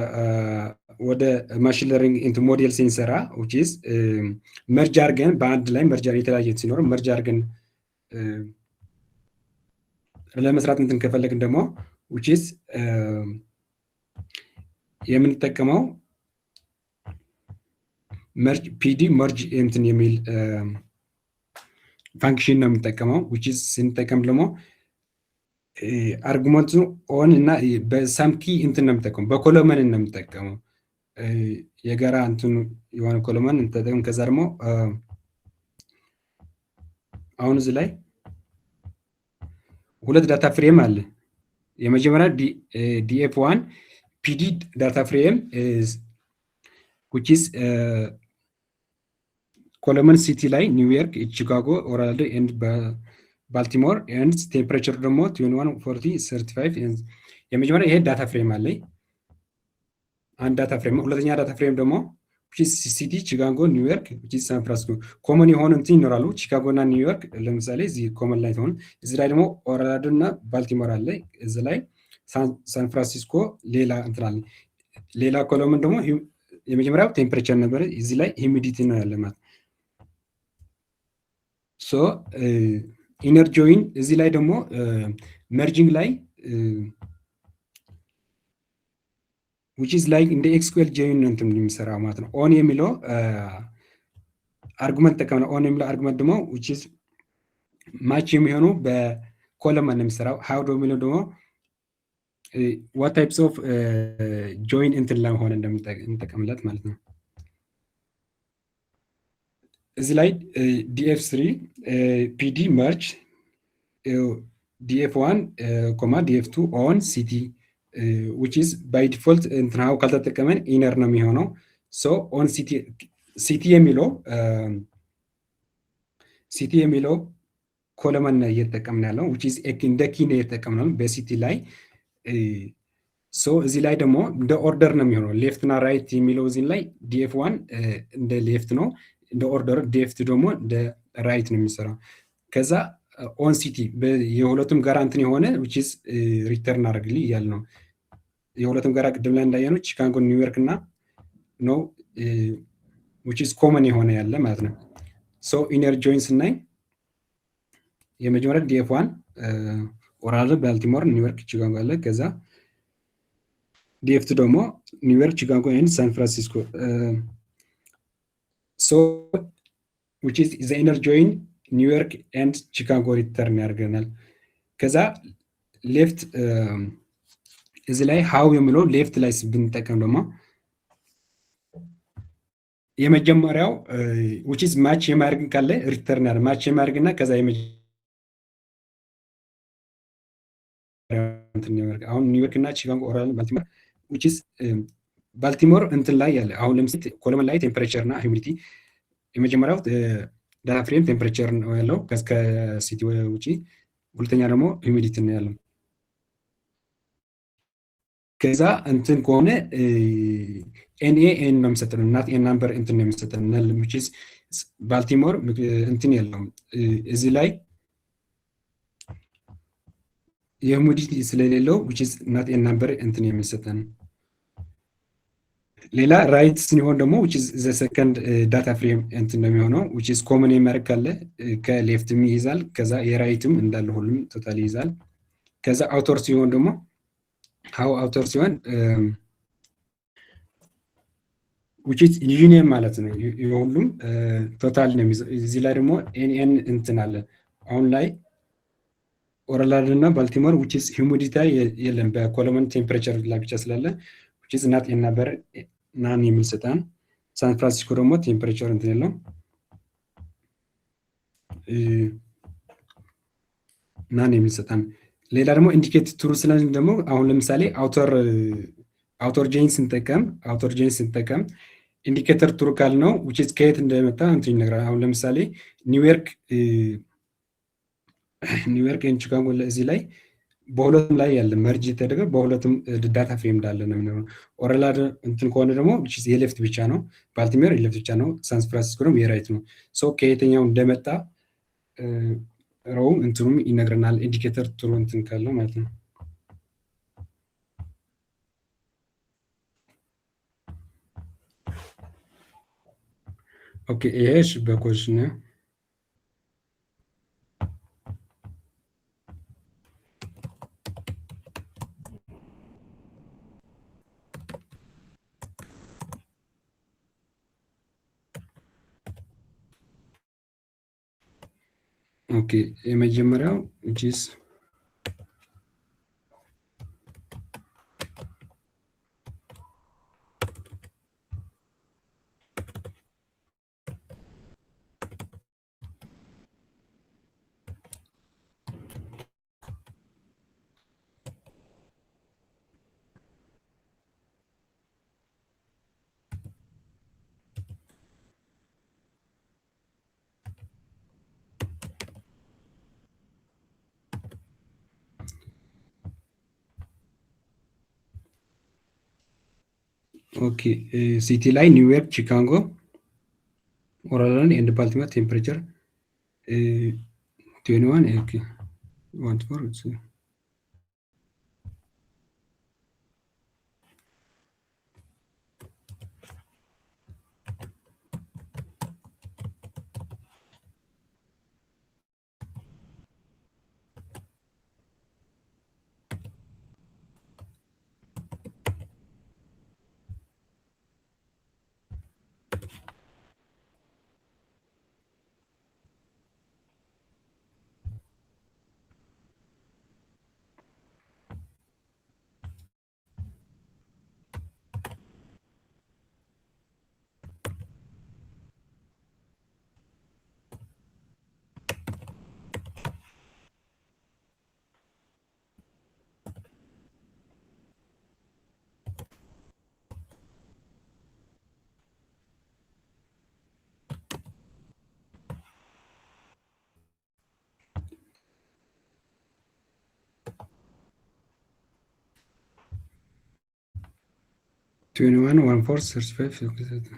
ወደ ማሽን ለርኒንግ ኢንቱ ሞዴል ስንሰራ which is መርጅ አድርገን በአንድ ላይ መርጅ የተለያየ ሲኖር መርጅ አድርገን ለመስራት እንትን ከፈለግን ደግሞ which is የምንጠቀመው መርጅ ፒዲ መርጅ እንትን የሚል ፋንክሽን ነው የምንጠቀመው which is ስንጠቀም ደግሞ አርጉመንቱ ኦን እና በሳምኪ እንትን ነው የምንጠቀመው በኮለመን ነው የምንጠቀመው የጋራ እንትን የሆነ ኮለመን እንጠቀም። ከዛ ደግሞ አሁን እዚህ ላይ ሁለት ዳታ ፍሬም አለ። የመጀመሪያ ዲኤፍ1 ፒዲ ዳታ ፍሬም which is ኮለመን ሲቲ ላይ ኒውዮርክ፣ ቺካጎ፣ ኦራልዶ ኤንድ ባልቲሞር ኤንድ ቴምፕሬቸር ደግሞ 21 40 35 የመጀመሪያ ይሄ ዳታ ፍሬም አለ አንድ ዳታ ፍሬም። ሁለተኛ ዳታ ፍሬም ደግሞ ሲቲ ቺካጎ፣ ኒውዮርክ፣ ሳን ፍራንሲስኮ ኮመን የሆኑ እንትን ይኖራሉ። ቺካጎ እና ኒውዮርክ ለምሳሌ እዚህ ኮመን ላይ ትሆን፣ እዚህ ላይ ደግሞ ኦርላንዶ እና ባልቲሞር አለ። እዚህ ላይ ሳን ፍራንሲስኮ ሌላ እንትን አለ። ሌላ ኮሎምን ደግሞ የመጀመሪያው ቴምፕሬቸር ነበረ፣ እዚህ ላይ ሂሚዲቲ ነው ያለ ማለት። ሶ ኢነር ጆይን እዚህ ላይ ደግሞ መርጂንግ ላይ which is like እንደ ኤክስኩኤል ጆይን እንትን የሚሰራው ማለት ነው። ኦን የሚለው አርጉመንት ተቀምነ ኦን የሚለው አርጉመንት ደግሞ which is ማች የሚሆኑ በኮለመን ነው የሚሰራው። ሃው ዶ የሚለው ደግሞ what types of join እንትን ላይ ሆነ እንደምንጠቀምለት ማለት ነው። እዚህ ላይ ዲኤፍ3 ፒዲ መርጅ ዲኤፍ1 ኮማ ዲኤፍ2 ኦን ሲቲ which is by default እንትናው ካልተጠቀመን ኢነር ነው የሚሆነው። ሶ ኦን ሲቲ የሚለው ኮለመን እየተጠቀምን ያለው which is እንደ ኪ ነው እየተጠቀምነው በሲቲ ላይ። ሶ እዚህ ላይ ደግሞ እንደ ኦርደር ነው የሚሆነው። ሌፍት እና ራይት የሚለው እዚህ ላይ ዲኤፍ1 እንደ ሌፍት ነው እንደ ኦርደር፣ ዲኤፍ2 ደግሞ እንደ ራይት ነው የሚሰራው። ከዛ ኦን ሲቲ የሁለቱም ጋራ እንትን የሆነ which is ሪተርን አድርግልኝ እያለ ነው። የሁለቱም ጋራ ቅድም ላይ እንዳየነው ቺካጎ፣ ኒውዮርክ እና ነው which is ኮመን የሆነ ያለ ማለት ነው። ሶ ኢነር ጆይን ስናይ የመጀመሪያ ዲኤፍ1 ኦርላንዶ፣ ባልቲሞር፣ ኒውዮርክ፣ ቺካጎ አለ። ከዛ ዲኤፍ2 ደግሞ ኒውዮርክ፣ ቺካጎ ኤንድ ሳን ፍራንሲስኮ። ሶ which is the inner join ኒውዮርክ ኤንድ ቺካጎ ሪተርን ያደርገናል። ከዛ ሌፍት እዚህ ላይ ሃው የሚለው ሌፍት ላይ ብንጠቀም ደግሞ የመጀመሪያው which is ማች የማድረግ ካለ ሪተርን ያደርጋል። ማች የማድረግና ከዛ አሁን ኒውዮርክ እና ቺካጎ፣ ኦርላንዶ፣ ባልቲሞር which is ባልቲሞር እንትን ላይ ያለ አሁን ለምሳሌ ኮለመን ላይ ቴምፕሬቸር እና ሂዩሚዲቲ የመጀመሪያው ዳታ ፍሬም ቴምፕሬቸር ነው ያለው ከሲቲ ውጪ። ሁለተኛ ደግሞ ሂዩሚዲቲ ነው ያለው። ከዛ እንትን ከሆነ ኤን ነው የሚሰጠን እናት ናምበር እንትን ነው የሚሰጠን which is ባልቲሞር እንትን የለውም እዚህ ላይ የሂዩሚዲቲ ስለሌለው which is እናት ናምበር እንትን የሚሰጠን። ሌላ ራይት ሲሆን ደግሞ which is the second ዳታ ፍሬም እንትን ነው የሚሆነው which is ኮመን የሚያደርግ ካለ ከሌፍትም ይይዛል። ከዛ የራይትም እንዳለ ሁሉም ቶታል ይይዛል። ከዛ አውተር ሲሆን ደግሞ ሃው አውተር ሲሆን which is ዩኒየን ማለት ነው። የሁሉም ቶታል ነው የሚይዘው። እዚህ ላይ ደግሞ ኤን እንትን አለ። አሁን ላይ ኦርላንዶ እና ባልቲሞር which is ሂዩሚዲቲ የለም በኮለመን ቴምፕሬቸር ላይ ብቻ ስላለ which is እናት ናምበር ናን የሚል ሰጣን። ሳን ፍራንሲስኮ ደግሞ ቴምፕሬቸር እንትን የለው ናን የሚል ሰጣን። ሌላ ደግሞ ኢንዲኬት ትሩ ስለዚህ ደግሞ አሁን ለምሳሌ አውተር ጆይን ስንጠቀም ኢንዲኬተር ትሩ ካል ነው which is ከየት እንደመጣ እንትን ይነግራል። አሁን ለምሳሌ ኒውዮርክ ኤንድ ቺካጎ እዚህ ላይ በሁለቱም ላይ ያለ መርጅ የተደረገ በሁለቱም ዳታ ፍሬም እንዳለ ነው የሚኖረው። ኦርላንዶ እንትን ከሆነ ደግሞ which is የሌፍት ብቻ ነው፣ ባልቲሞር የሌፍት ብቻ ነው፣ ሳን ፍራንሲስኮ ደግሞ የራይት ነው። ሶ ከየትኛው እንደመጣ ሮው እንትኑም ይነግረናል ኢንዲኬተር ትሩ እንትን ካለው ማለት ነው። ኦኬ ይሄሽ በኮሽን ነው። ኦኬ የመጀመሪያው which is ኦኬ ሲቲ ላይ ኒውዮርክ፣ ቺካጎ፣ ኦራላንድ ኤንድ ባልቲሞር ቴምፕሬቸር 21 ኦኬ 14 21 14 35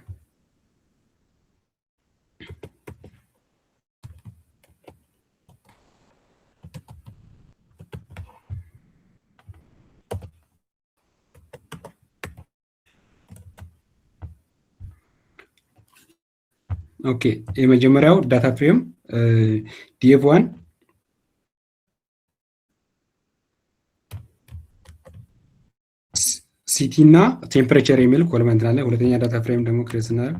ኦኬ የመጀመሪያው ዳታ ፍሬም ዲኤፍ1 ሲቲ እና ቴምፕሬቸር የሚል ኮለመንት አለ። ሁለተኛ ዳታ ፍሬም ደግሞ ክሬት ስናደርግ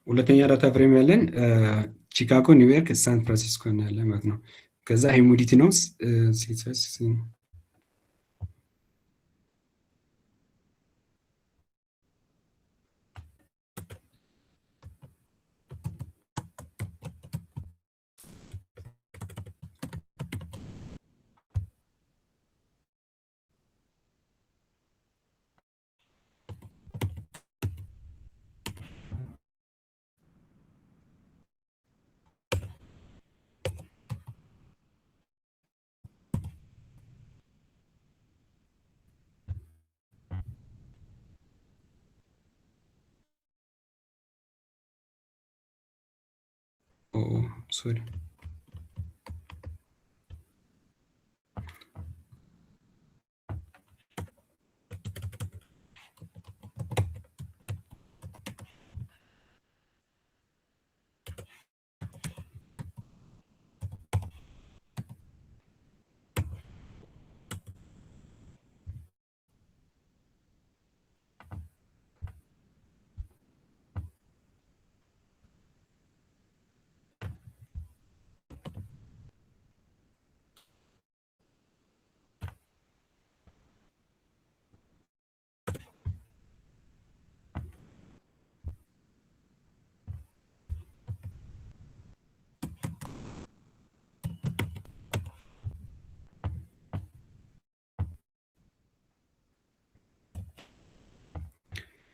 ሁለተኛ ዳታ ፍሬም ያለን ቺካጎ፣ ኒውዮርክ፣ ሳን ፍራንሲስኮ ያለ ማለት ነው። ከዛ ሂሙዲቲ ነው ሶሪ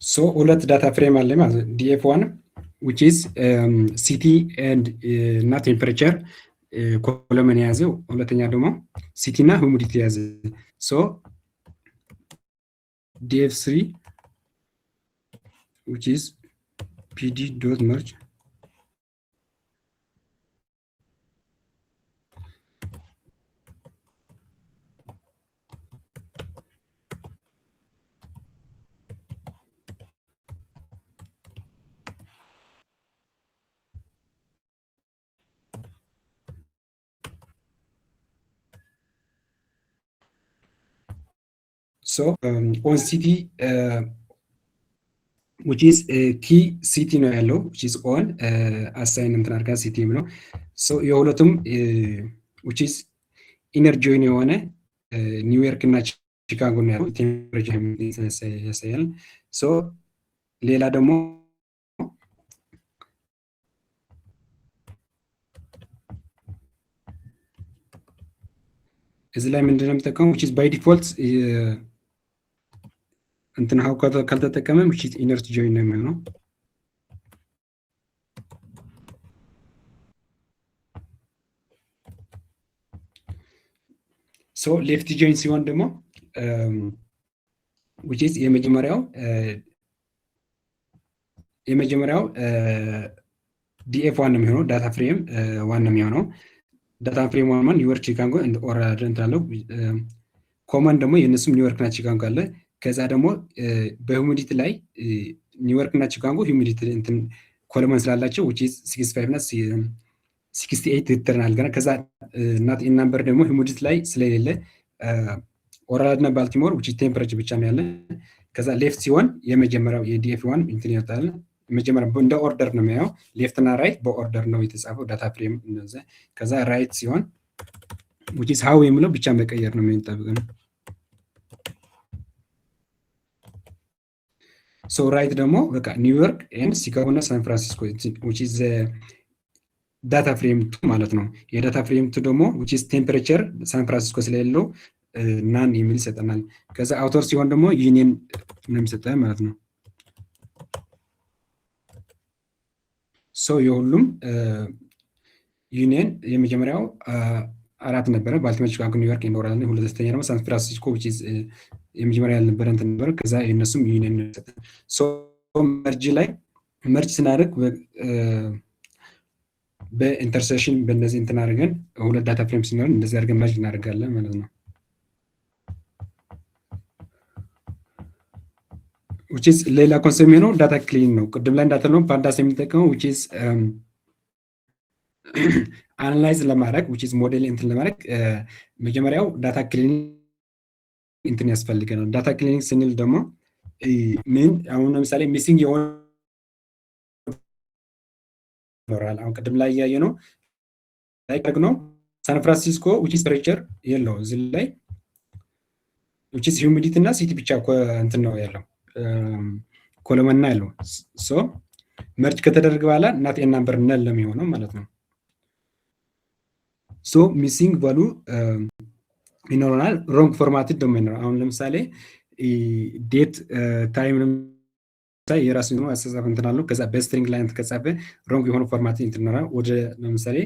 ሶ ሁለት ዳታ ፍሬም አለ ማለት ነው። ዲኤፍ1 which is ሲቲ እና ቴምፕሬቸር ኮለመን የያዘው፣ ሁለተኛ ደግሞ ሲቲ እና ሁሚዲቲ የያዘ። ሶ ዲኤፍ3 which is pd dot merge ሶ ኦን ሲቲ which is ኪ ሲቲ ነው ያለው which is on አሳይን እንትን አድርጋ ሲቲ ነው። ሶ የሁለቱም which is ኢነርጂውን የሆነ ኒውዮርክ እና ቺካጎ ነው ያለው ቴምፕሬቸር ያሳያል። ሶ ሌላ ደግሞ እዚህ ላይ ምንድን ነው የሚጠቀመው which is by default እንትን ሀው ካልተጠቀመ which is inert join ነው የሚሆነው። ሶ ሌፍት ጆይን ሲሆን ደግሞ which is የመጀመሪያው ዲኤፍ ዋን ነው የሚሆነው ዳታ ፍሬም ዋን ነው የሚሆነው ዳታ ፍሬም ዋን ኒውዮርክ ቺካጎ ኦራል እንትናለው ኮመን ደግሞ የእነሱም ኒውዮርክ እና ቺካጎ አለ። ከዛ ደግሞ በሂውሚዲቲ ላይ ኒውዮርክ እና ቺካጎ ሂውሚዲቲ እንትን ኮለመን ስላላቸው which is 65 እና 68 ይተርናል ገና ከዛ ናት ናምበር ደግሞ ሂውሚዲቲ ላይ ስለሌለ ኦራል እና ባልቲሞር which is ቴምፐሬቸር ብቻ ነው ያለ። ከዛ ሌፍት ሲሆን የመጀመሪያው የዲኤፍ ዋን እንትን ይወጣል። መጀመሪያ እንደ ኦርደር ነው የሚያየው ሌፍት እና ራይት በኦርደር ነው የተጻፈው ዳታ ፍሬም እንደዛ። ከዛ ራይት ሲሆን which is how የሚለው ብቻ መቀየር ነው የሚጠብቀው። ሶ ራይት ደግሞ በቃ ኒውዮርክ ኤንድ ቺካጎ እና ሳን ፍራንሲስኮ which is ዳታ ፍሬም ቱ ማለት ነው። የዳታ ፍሬም ቱ ደግሞ which is ቴምፐሬቸር ሳን ፍራንሲስኮ ስለሌለው ናን የሚል ይሰጠናል። ከዛ አውተር ሲሆን ደግሞ ዩኒየን ነው የሚሰጠን ማለት ነው። ሶ የሁሉም ዩኒየን የመጀመሪያው 4 ነበረ ባልቲሞር፣ ቺካጎ፣ ኒውዮርክ ኤንድ ኦራል። ሁለተኛ ደግሞ ሳን ፍራንሲስኮ which is የመጀመሪያ ያልነበረ እንትን ነበር። ከዛ የነሱም ዩኒየን ነው የሚሰጠን። ሶ መርጅ ስናደርግ በኢንተርሴክሽን በእነዚህ እንትን አድርገን ሁለት ዳታ ፍሬም ሲኖረን እንደዚህ አድርገን መርጅ እናደርጋለን ማለት ነው። which is ሌላ ኮንሰፕት የሚሆነው ዳታ ክሊን ነው። ቅድም ላይ እንዳልነው ፓንዳስ የሚጠቀመው which is አናላይዝ ለማድረግ which is ሞዴል እንትን ለማድረግ መጀመሪያው ዳታ ክሊን እንትን ያስፈልገናል። ዳታ ክሊኒንግ ስንል ደግሞ ምን አሁን ለምሳሌ ሚሲንግ የሆነ ይኖራል። አሁን ቅድም ላይ ያየ ነው ነው ሳን ፍራንሲስኮ which is ቴምፐሬቸር የለው እዚህ ላይ which is ሂውሚዲቲ እና ሲቲ ብቻ እንትን ነው ያለው ኮለመና ያለው። ሶ መርጅ ከተደረገ በኋላ ናት ኤን ናምበር ነል ለሚሆነው ማለት ነው። ሶ ሚሲንግ ቫሉ ይኖረናል። ሮንግ ፎርማትድ ደግሞ ይኖራል። አሁን ለምሳሌ ዴት ታይም የራሱ ነው አስተሳሰብ እንትን አለው። ከዛ በስትሪንግ ላይ ተከጻፈ ሮንግ የሆነ ፎርማት እንትን ይኖራል። ወደ ለምሳሌ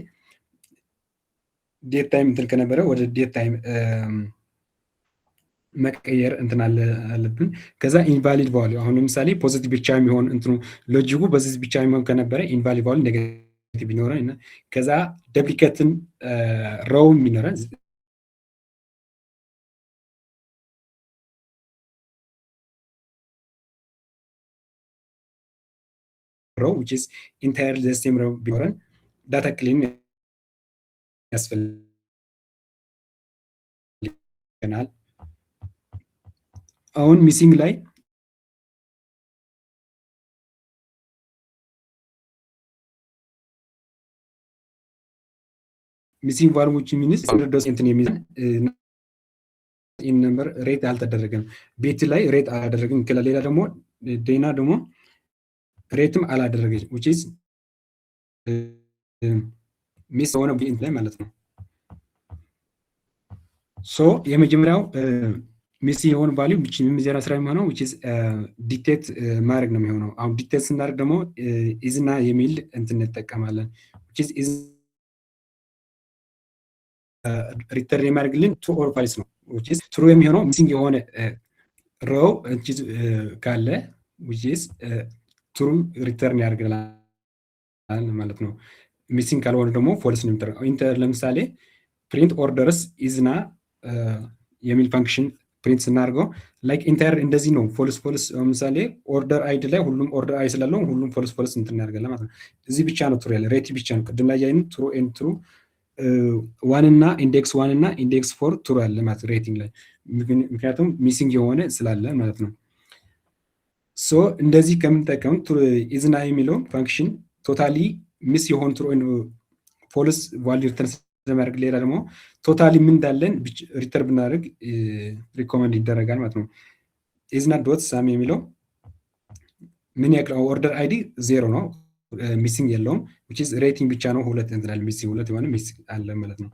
ዴት ታይም እንትን ከነበረ ወደ ዴት ታይም መቀየር እንትን አለብን። ከዛ ኢንቫሊድ ቫልዩ አሁን ለምሳሌ ፖዚቲቭ ብቻ የሚሆን እንትኑ ሎጂኩ በዚህ ብቻ የሚሆን ከነበረ ኢንቫሊድ ቫልዩ ኔጌቲቭ ይኖራል እና ከዛ ዱፕሊኬትን ሮው ይኖራል። row which is entirely the same row ቢኖረን ዳታ ክሊን ያስፈልገናል። አሁን ሚሲንግ ላይ ሚሲንግ ቫልዩ which means 100% የሚል ኢን ነምበር ሬት አልተደረገም። ቤት ላይ ሬት አላደረገም። ሌላ ደግሞ ዴና ደግሞ ሬትም አላደረገች which is ሚስ ሆነ ቢንት ላይ ማለት ነው። ሶ የመጀመሪያው ሚስ የሆነ ቫልዩ which is የሚዘራ ስራ የሚሆነው which is ዲቴክት ማድረግ ነው የሚሆነው። አሁን ዲቴክት ስናደርግ ደግሞ ኢዝና የሚል እንትን እንጠቀማለን which is ሪተርን የሚያደርግልን ትሩ ኦር ፋልስ ነው which is ትሩ የሚሆነው ሚሲንግ የሆነ ሮው ካለ which is ትሩ ሪተርን ያደርግልናል ማለት ነው። ሚሲንግ ካልሆነ ደግሞ ፎልስ ነው የሚጠራው። ኢንተር ለምሳሌ ፕሪንት ኦርደርስ ኢዝና የሚል ፋንክሽን ፕሪንት ስናደርገው ላይክ ኢንተር እንደዚህ ነው ፎልስ ፎልስ። ለምሳሌ ኦርደር አይዲ ላይ ሁሉም ኦርደር አይ ስላለው ሁሉም ፎልስ ፎልስ እንትን ያደርጋል ማለት ነው። እዚህ ብቻ ነው ትሩ ያለ ሬት ብቻ ነው። ቅድም ላይ ያይን ትሩ ኤንድ ትሩ ዋን እና ኢንዴክስ ዋን እና ኢንዴክስ ፎር ትሩ ያለ ማለት ሬቲንግ ላይ ምክንያቱም ሚሲንግ የሆነ ስላለ ማለት ነው። ሶ እንደዚህ ከምንጠቀም ኢዝና የሚለው ፋንክሽን ቶታሊ ሚስ የሆን ትሩ ኤንድ ፎልስ ቫልዩ ሪተርን ስለሚያደርግ ሌላ ደግሞ ቶታሊ ምን እንዳለን ሪተርን ብናደርግ ሪኮመንድ ይደረጋል ማለት ነው። ኢዝና ዶት ሳም የሚለው ምን ያክል ኦርደር አይዲ 0 ነው ሚሲንግ የለውም which is ሬቲንግ ብቻ ነው ሁለት እንትላል ሚሲንግ ሁለት የሆነ ሚሲንግ አለ ማለት ነው።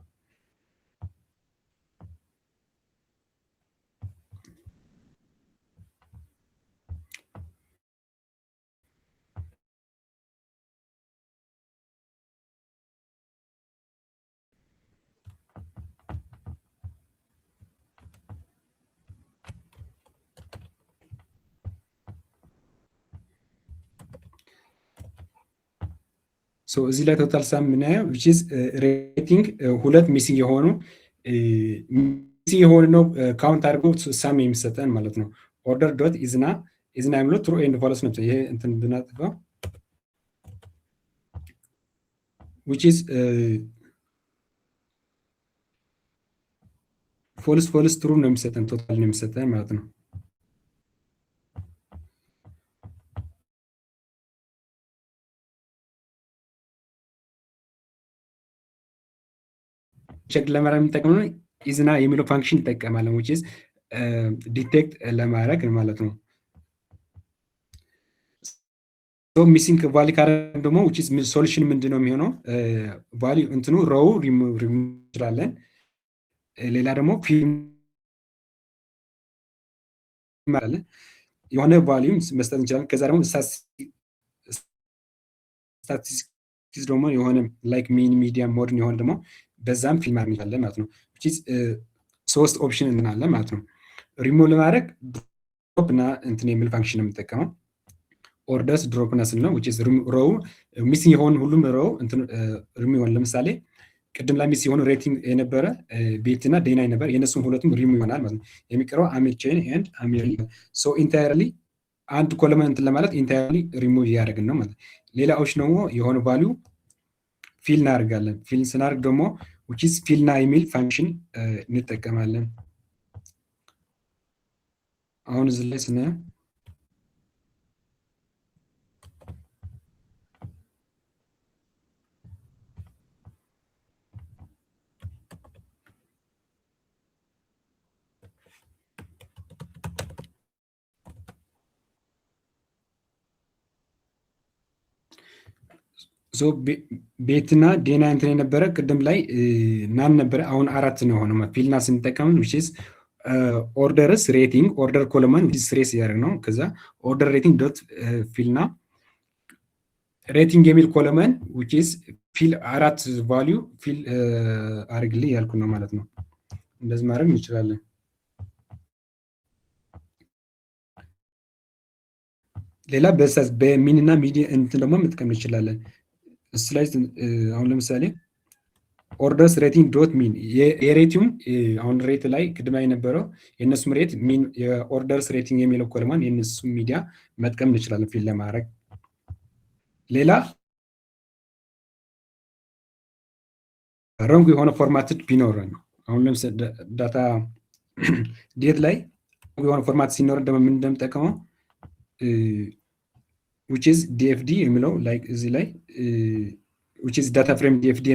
እዚህ ላይ ቶታል ሳም የምናየው which is ሬቲንግ ሁለት ሚሲንግ የሆኑ ሚሲንግ የሆኑ ነው ካውንት አድርጎ ሳም የሚሰጠን ማለት ነው። ኦርደር ዶት ኢዝና የሚለው ትሩ ኤንድ ፎልስ ነው። ይሄ እንትን ብናጥፋው which is ፎልስ ትሩ ነው የሚሰጠን፣ ቶታል ነው የሚሰጠን ማለት ነው። ቼክ ለማድረግ የሚጠቀመው ኢዝና የሚለው ፋንክሽን ይጠቀማለን which is ዲቴክት ለማድረግ ማለት ነው። ሚሲንግ ቫሊ ካረግ ደግሞ which is ሶሉሽን ምንድነው የሚሆነው? ቫሊ እንትኑ ሮው ሪሙቭ እንችላለን። ሌላ ደግሞ ፊልም ማለት የሆነ ቫሊዩም መስጠት እንችላለን። ከዛ ደግሞ ስታቲስቲክስ ደግሞ የሆነ ላይክ ሚን ሚዲየም ሞድርን የሆነ ደግሞ በዛም ፊልም ማድረግ እንችላለን ማለት ነው። ሶስት ኦፕሽን እናለን ማለት ነው። ሪሙቭ ለማድረግ ድሮፕ እና እንትን የሚል ፋንክሽን ነው የምንጠቀመው። ኦርደርስ ድሮፕ እና ስል ነው which is ሮው ሚሲንግ የሆኑ ሁሉም ሮው እንትን ሪሙቭ ይሆናል። ለምሳሌ ቅድም ላይ ሚስ የሆኑ ሬቲንግ የነበረ ቤት እና ዴና ነበር፣ የነሱም ሁለቱም ሪሙቭ ይሆናል ማለት ነው። የሚቀረው አሚር ቼን ኤንድ አሚር ሶ ኢንታየርሊ አንድ ኮለመን እንትን ለማለት ኢንታየርሊ ሪሙቭ እያደረግን ነው ማለት ነው። ሌላ ኦፕሽን ደግሞ የሆነ ቫሊዩ ፊል እናደርጋለን። ፊል ስናደርግ ደግሞ which is ፊልና የሚል ፋንክሽን እንጠቀማለን። አሁን እዚህ ላይ ስናየው ቤትና ዴና እንትን የነበረ ቅድም ላይ ናን ነበረ፣ አሁን አራት ነው የሆነው። ፊልና ስንጠቀም which is ኦርደርስ ሬቲንግ ኦርደር ኮለመን which is ሬስ እያደረግ ነው። ከዛ ኦርደር ሬቲንግ ዶት ፊልና ሬቲንግ የሚል ኮለመን which is ፊል አራት ቫሊዩ ፊል አድርግልኝ ያልኩ ነው ማለት ነው። እንደዚህ ማድረግ እንችላለን። ሌላ በሚን እና ሚዲ እንትን ደግሞ መጥቀም እንችላለን። ስላይስ አሁን ለምሳሌ ኦርደርስ ሬቲንግ ዶት ሚን የሬቲንግ አሁን ሬት ላይ ቅድማ የነበረው የእነሱም ሬት ሚን የኦርደርስ ሬቲንግ የሚለው ኮለማን የእነሱ ሚዲያ መጥቀም እንችላለን ፊል ለማድረግ። ሌላ ሮንግ የሆነ ፎርማትድ ቢኖረን ነው። አሁን ለምሳሌ ዳታ ዴት ላይ የሆነ ፎርማት ሲኖረን ደግሞ ምን እንደምጠቀመው which is dfd የሚለው ላይክ እዚህ ላይ which is data frame dfd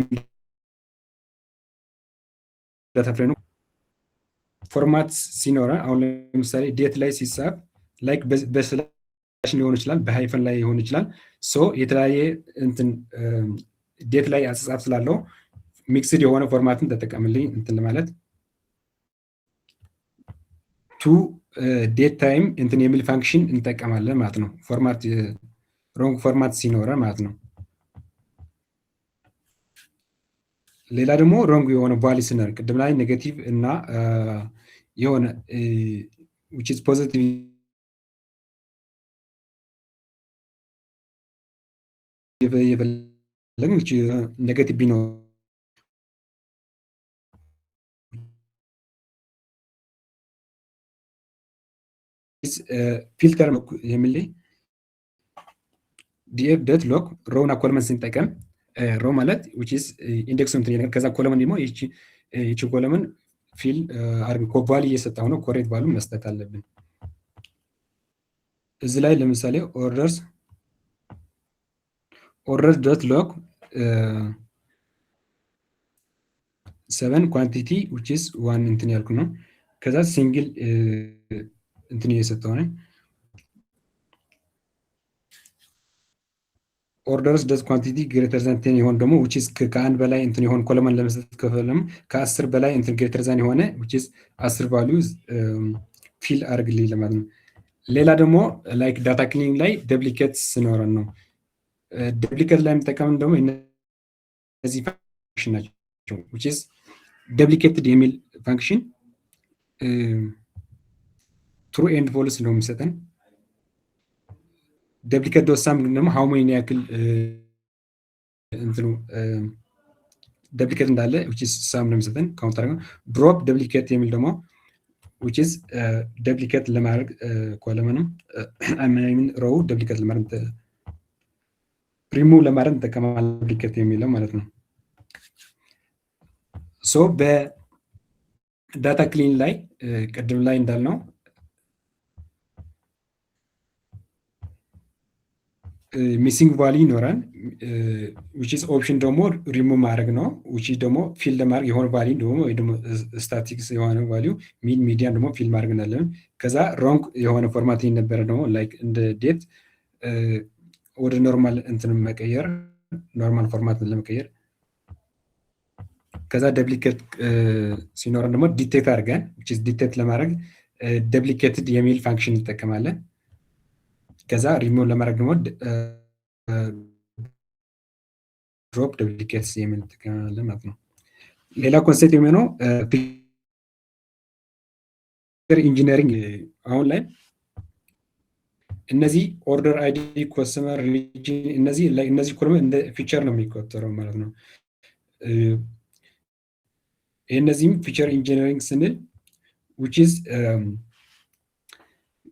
ዳታ ፍሬም ፎርማት ሲኖራ አሁን ለምሳሌ ዴት ላይ ሲጻፍ ላይክ በስላሽ ሊሆን ይችላል፣ በሃይፈን ላይ ሊሆን ይችላል። ሶ የተለያየ እንትን ዴት ላይ አጻጻፍ ስላለው ሚክስድ የሆነ ፎርማትን ተጠቀምልኝ እንትን ለማለት ቱ ዴት ታይም እንትን የሚል ፋንክሽን እንጠቀማለን ማለት ነው። ፎርማት ሮንግ ፎርማት ሲኖረ ማለት ነው። ሌላ ደግሞ ሮንግ የሆነ ቫሊ ሲኖር ቅድም ላይ ኔጌቲቭ እና የሆነ which is positive የፈለግን ኔጌቲቭ ቢኖር ፊልተር የሚል ዲኤፍ ዶት ሎክ ሮውና ኮለመን ስንጠቀም ሮ ማለት which is ኢንዴክስ እንትን ነገር ከዛ ኮለመን ደግሞ ይቺ ኮለመን ፊል አርግ ቫሊ እየሰጠው ነው፣ ኮሬክት ቫሉ መስጠት አለብን። እዚህ ላይ ለምሳሌ ኦርደርስ ዶት ሎክ 7 ኳንቲቲ which is 1 እንትን ያልኩ ነው። ከዛ ሲንግል እንትን እየሰጠው ነው። ኦርደርስ ዶት ኳንቲቲ ግሬተር ዛን 10 የሆነ ደግሞ which is ከአንድ በላይ እንትን የሆነ ኮለመን ለመስጠት ከፈለም ከ10 በላይ እንትን ግሬተር ዛን የሆነ which is 10 ቫልዩዝ ፊል አድርግልኝ ለማለት ነው። ሌላ ደግሞ ላይክ ዳታ ክሊኒንግ ላይ ዱፕሊኬት ሲኖረን ነው። ዱፕሊኬት ላይ የምጠቀም ደግሞ እነዚህ ፋንክሽን ናቸው which is ዱፕሊኬትድ የሚል ፋንክሽን ትሩ ኤንድ ፎልስ ነው የሚሰጠን። ዱፕሊኬት ዶት ሳም ደግሞ ሃው ሜኒ ያክል እንትኑ ደፕሊኬት እንዳለ which is ሳም ነው የሚሰጠን ካውንተር ነው። ድሮፕ ደፕሊኬት የሚል ደግሞ which is ደፕሊኬት ለማድረግ ኮለመንም ሮው ደፕሊኬት ለማድረግ ሪሙቭ ለማድረግ እንጠቀማለን ደፕሊኬት የሚለው ማለት ነው። ሶ በዳታ ክሊን ላይ ቅድም ላይ እንዳልነው ሚሲንግ ቫልዩ ይኖራል which is ኦፕሽን ደግሞ ሪሙቭ ማድረግ ነው which is ደግሞ ፊል ለማድረግ የሆነ ቫልዩ ደግሞ ወይ ደግሞ ስታቲክስ የሆነ ቫልዩ ሚዲያን ደግሞ ፊል ማድረግ እንዳለን ከዛ ሮንግ የሆነ ፎርማት የነበረ ደግሞ ላይክ እንደ ዴት ወደ ኖርማል እንትን መቀየር ኖርማል ፎርማት ለመቀየር ከዛ ደፕሊኬት ሲኖረን ደግሞ ዲቴክት አድርገን which is ዲቴክት ለማድረግ ደፕሊኬትድ የሚል ፋንክሽን እንጠቀማለን። ከዛ ሪሙቭ ለማድረግ ደግሞ ድሮፕ ደፕሊኬትስ የሚል እንጠቀማለን ማለት ነው። ሌላ ኮንሴፕት የሚሆነው ፊቸር ኢንጂነሪንግ አሁን ላይ እነዚህ ኦርደር አይዲ ኮስተመር ሪጅን እነዚህ ኮለመን እንደ ፊቸር ነው የሚቆጠረው ማለት ነው። እነዚህም ፊቸር ኢንጂነሪንግ ስንል which is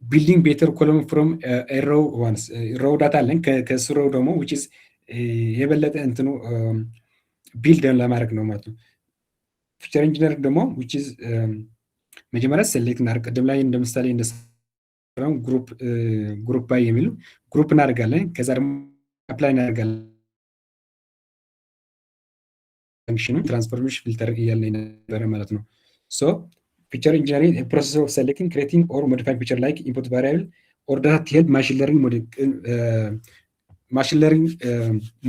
building better column from row ones row data አለን ከሱ row ደግሞ which is የበለጠ እንትኑ ቢልድ ለማድረግ ነው ማለት ነው። ፊቸር ኢንጂነሪንግ ደግሞ which is መጀመሪያ ሴሌክት እናድርግ ቅድም ላይ እንደምሳሌ እንደሰራው ግሩፕ ባይ የሚል ግሩፕ እናደርጋለን ከዛ ደግሞ አፕላይ እናደርጋለን ፈንክሽኑ ትራንስፎርሜሽን ፊልተር እያልን ነበረ ማለት ነው። ሶ ፊቸር ኢንጂነሪንግ ፕሮሰስ ኦፍ ሴሌክቲንግ ክሬቲንግ ኦር ሞዲፋይንግ ፊቸር ላይክ ኢንፑት ቫሪያብል ኦር ዳታ ቱ ሄልፕ ማሽን ለርኒንግ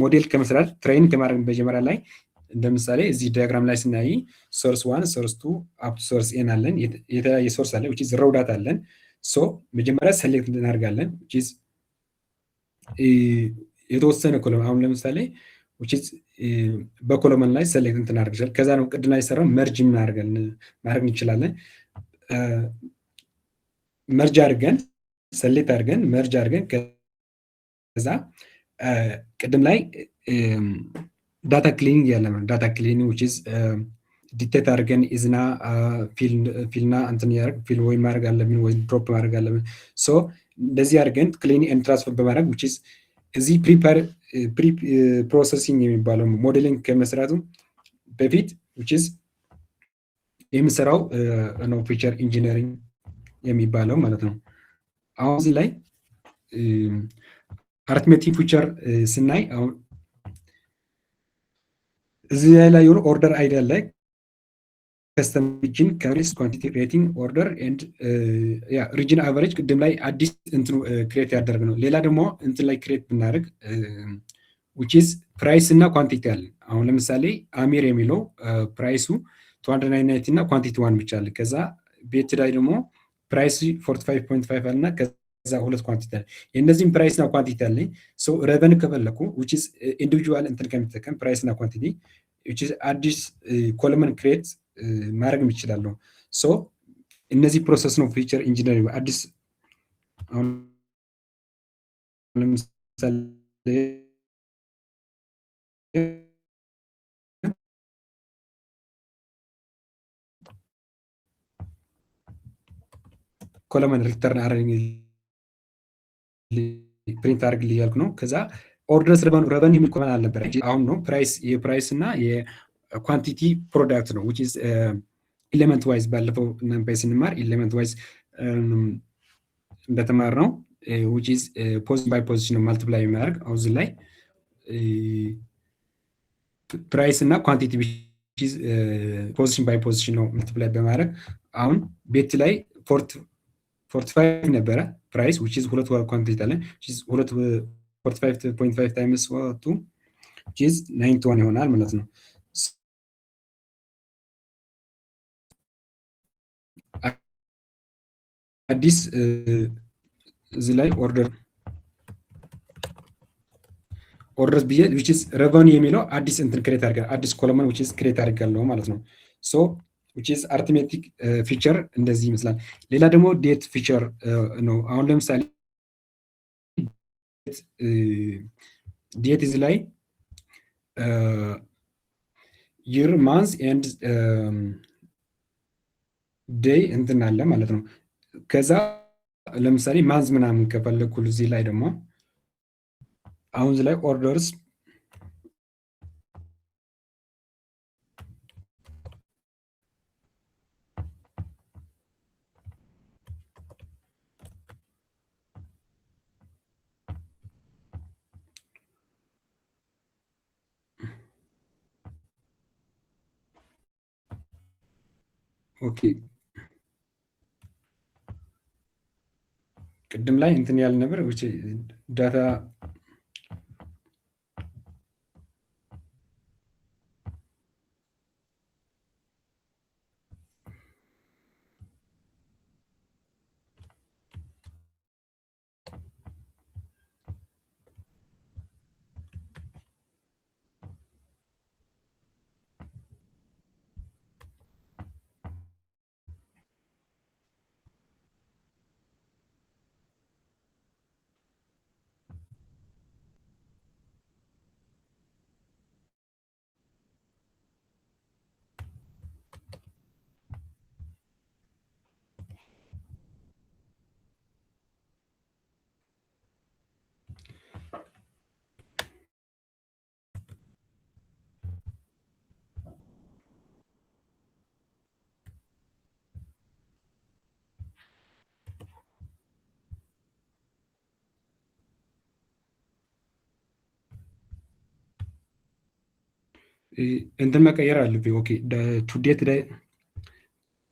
ሞዴል ከመስራት ትሬን ከማድረግ መጀመሪያ ላይ እንደምሳሌ እዚህ ዲያግራም ላይ ስናይ ሶርስ 1 ሶርስ 2 አፕ ሶርስ ኤን አለን የተለያየ ሶርስ አለ which is row data አለን። ሶ መጀመሪያ ሴሌክት እናደርጋለን which is የተወሰነ ኮለም አሁን ለምሳሌ which is በኮለመን ላይ ሴሌክት እናደርጋለን ከዛ ነው ቅድም ላይ ሰራው መርጅ ማድረግ እንችላለን። መርጅ አድርገን ሴሌክት አድርገን መርጅ አድርገን ከዛ ቅድም ላይ ዳታ ክሊኒንግ ያለ ነው ዳታ ክሊኒንግ which is ዲቴክት አድርገን ኢዝና ፊልና እንትን ያደርግ ፊል ወይ ማድረግ አለብን ወይ ድሮፕ ማድረግ አለብን። ሶ እንደዚህ አድርገን ክሊኒንግ ኤንድ ትራንስፈር በማድረግ which is እዚህ ፕሪ ፕሮሰሲንግ የሚባለው ሞዴሊንግ ከመስራቱ በፊት which is የምሰራው ነው ፊቸር ኢንጂነሪንግ የሚባለው ማለት ነው። አሁን እዚህ ላይ አርትሜቲክ ፊቸር ስናይ አሁን እዚህ ላይ የሆነ ኦርደር አይዲያ ላይ ከስተም ሪጅን ከሪስ ኳንቲቲ ሬቲንግ ኦርደር ኤንድ ያ ሪጅን አቨሬጅ ቅድም ላይ አዲስ እንትኑ ክሬት ያደርግ ነው። ሌላ ደግሞ እንትን ላይ ክሬት ብናደርግ which is ፕራይስ እና ኳንቲቲ አለ። አሁን ለምሳሌ አሚር የሚለው ፕራይሱ 299 እና ኳንቲቲ 1 ብቻ አለ። ከዛ ቤት ላይ ደግሞ ፕራይስ 45.5 አለና ከዛ ሁለት ኳንቲቲ አለ። የነዚህም ፕራይስ እና ኳንቲቲ አለ። ሶ ሬቨን ከፈለኩ which is ኢንዲቪጁዋል እንትን ከሚጠቀም ፕራይስ እና ኳንቲቲ which is አዲስ ኮለመን ክሬት ማድረግ ይችላል። ሶ እነዚህ ፕሮሰስ ነው ፊቸር ኢንጂነሪንግ አዲስ አሁን ለምሳሌ ኮለመን ሪተርን አረኝ ፕሪንት አድርግልኝ እያልኩ ነው። ከዛ ኦርደርስ ረቨን የሚል ኮመን አልነበረ አሁን ነው ፕራይስ የፕራይስ እና የኳንቲቲ ፕሮዳክት ነው which is ኤሌመንት ዋይዝ ባለፈው እናንተ ስንማር ኤሌመንት ዋይዝ እንደተማር ነው which is ፖዚሽን ባይ ፖዚሽን ማልቲፕላይ የሚያደርግ አሁን እዚህ ላይ ፕራይስ እና ኳንቲቲ which is ፖዚሽን ባይ ፖዚሽን ነው ማልቲፕላይ በማድረግ አሁን ቤት ላይ 45 ነበረ ፕራይስ which is ሁለት ኳንቲቲ አለ which is 45.5 times 2 which is 91 ይሆናል ማለት ነው። አዲስ እዚህ ላይ ኦርደር ብዬ which is revenue የሚለው አዲስ እንትን ክሬት አድርጋለሁ አዲስ ኮለመን which is ክሬት አድርጋለሁ ማለት ነው። ሶ which is arithmetic feature እንደዚህ ይመስላል። ሌላ ደግሞ ዴት ፊቸር ነው። አሁን ለምሳሌ ዴት እዚህ ላይ ይር ማንስ ኤንድ ዴይ እንትን አለ ማለት ነው። ከዛ ለምሳሌ ማንዝ ምናምን ከፈለግኩ እዚህ ላይ ደግሞ አሁን እዚህ ላይ ኦርደርስ ኦኬ ቅድም ላይ እንትን ያለ ነበር ዳታ እንትን መቀየር አለብኝ። ኦኬ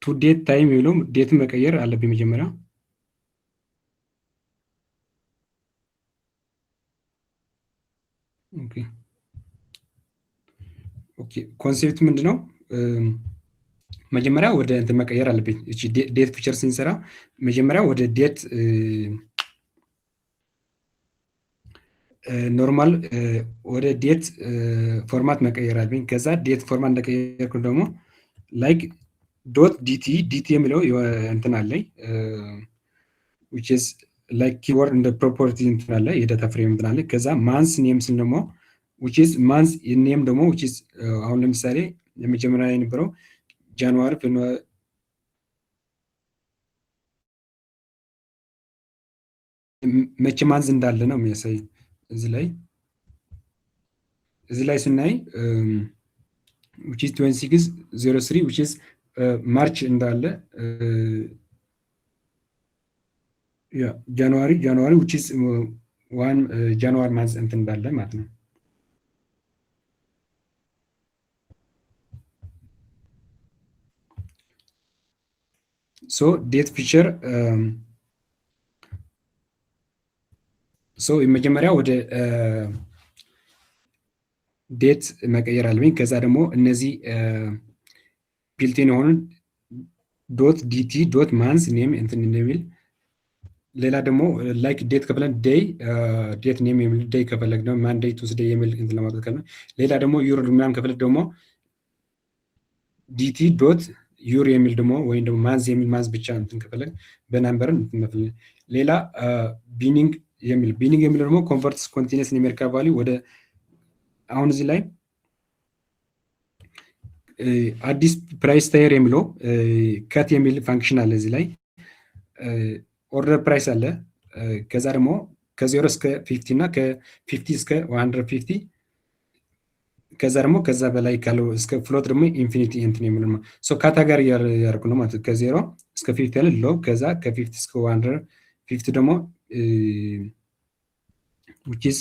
ቱ ዴት ታይም የሚለው ዴትን መቀየር አለብኝ መጀመሪያ። ኦኬ ኮንሴፕት ምንድነው? መጀመሪያ ወደ እንትን መቀየር አለብኝ። እቺ ዴት ፊቸር ስንሰራ መጀመሪያ ወደ ዴት ኖርማል ወደ ዴት ፎርማት መቀየር አለብኝ። ከዛ ዴት ፎርማት እንደቀየርኩ ደግሞ ላይክ ዶት ዲቲ የሚለው እንትን አለኝ which is like keyword እንደ ፕሮፐርቲ እንትን አለ የዳታ ፍሬም እንትን አለ። ከዛ ማንስ ኔም ስን ደግሞ which is ማንስ ኔም ደግሞ which is አሁን ለምሳሌ የመጀመሪያ የነበረው ጃንዋሪ መቼ ማንዝ እንዳለ ነው የሚያሳይ። እዚህ ላይ ስናይ which is 2603 which is ማርች እንዳለ ጃንዋሪ which is ዋን ጃንዋሪ ማንዝ እንትን እንዳለ ማለት ነው። ሶ ዴት ፊቸር መጀመሪያ ወደ ዴት መቀየር አለብኝ። ከዛ ደግሞ እነዚህ ቢልቲን የሆኑ ዶት ዲቲ ዶት ማንስ ኔም እንትን እንደሚል ሌላ ደግሞ ላይክ ዴት ከፈለን ዴይ ዴት ኔም የሚል ዴይ ከፈለግ ደግሞ ማንዴይ ቱስዴይ የሚል እንትን ለማድረግ ከፈለ ሌላ ደግሞ ዩር ምናምን ከፈለግ ደግሞ ዲቲ ዶት ዩር የሚል ደግሞ ወይም ደግሞ ማንዝ የሚል ማንዝ ብቻ እንትን ከፈለግ በናምበርን እንትን መፈለግ ሌላ ቢኒንግ የሚል ደግሞ ኮንቨርትስ ኮንቲኒየስ ኒሜሪካል ቫልዩ ወደ አሁን እዚህ ላይ አዲስ ፕራይስ ታየር የሚለው ከት የሚል ፋንክሽን አለ። እዚህ ላይ ኦርደር ፕራይስ አለ። ከዛ ደግሞ ከ0 እስከ 50 እና ከ50 እስከ 150 ከዛ ደግሞ ከዛ በላይ ካለው እስከ ፍሎት ደግሞ ኢንፊኒቲ እንትን የሚል ነው። ሶ ካታጎሪ ያደርጉ ነው ማለት ከ0 እስከ 50 ያለ ሎ ከዛ ከ50 እስከ 150 ደግሞ which is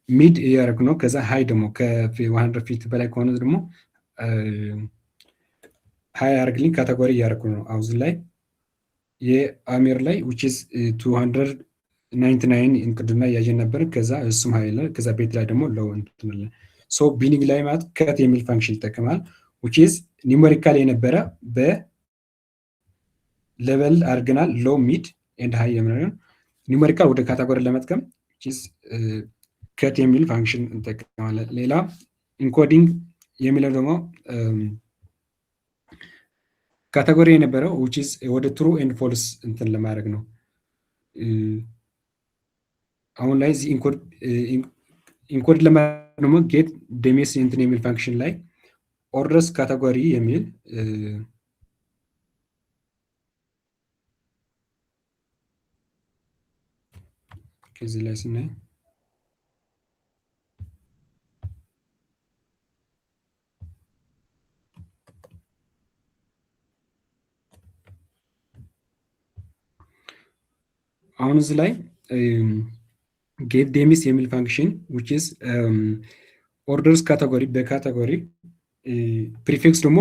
ሚድ ያደርጉ ነው። ከዛ ሃይ ደግሞ ከ150 በላይ ከሆነ ደግሞ ሃይ ያደርግልኝ ካቴጎሪ እያደረጉ ነው። አሁን ላይ የአሜር ላይ which is 299 እንቅድና እያየን ነበር። ከዛ እሱም ሃይ ላይ ከዛ ቤት ላይ ደግሞ ሎው እንትንለ ሶ ቢኒንግ ላይ ማለት ከት የሚል ፋንክሽን ይጠቀማል which is ኒውሜሪካል የነበረ በሌቨል አድርገናል ሎው ሚድ ኤንድ ሃይ የምንለው ኒውሜሪካል ወደ ካቴጎሪ ለመጥቀም which is ከት የሚል ፋንክሽን እንጠቀማለን። ሌላ ኢንኮዲንግ የሚለው ደግሞ ካቴጎሪ የነበረው which is ወደ ትሩ ኤንድ ፎልስ እንትን ለማድረግ ነው። አሁን ላይ ኢንኮድ ለማድረግ ደግሞ ጌት ዴሜስ እንትን የሚል ፋንክሽን ላይ ኦርደርስ ካቴጎሪ የሚል ከዚህ ላይ ስናይ አሁን እዚህ ላይ ጌት ዴሚስ የሚል ፋንክሽን which is ኦርደርስ ካቴጎሪ በካቴጎሪ ፕሪፊክስ ደግሞ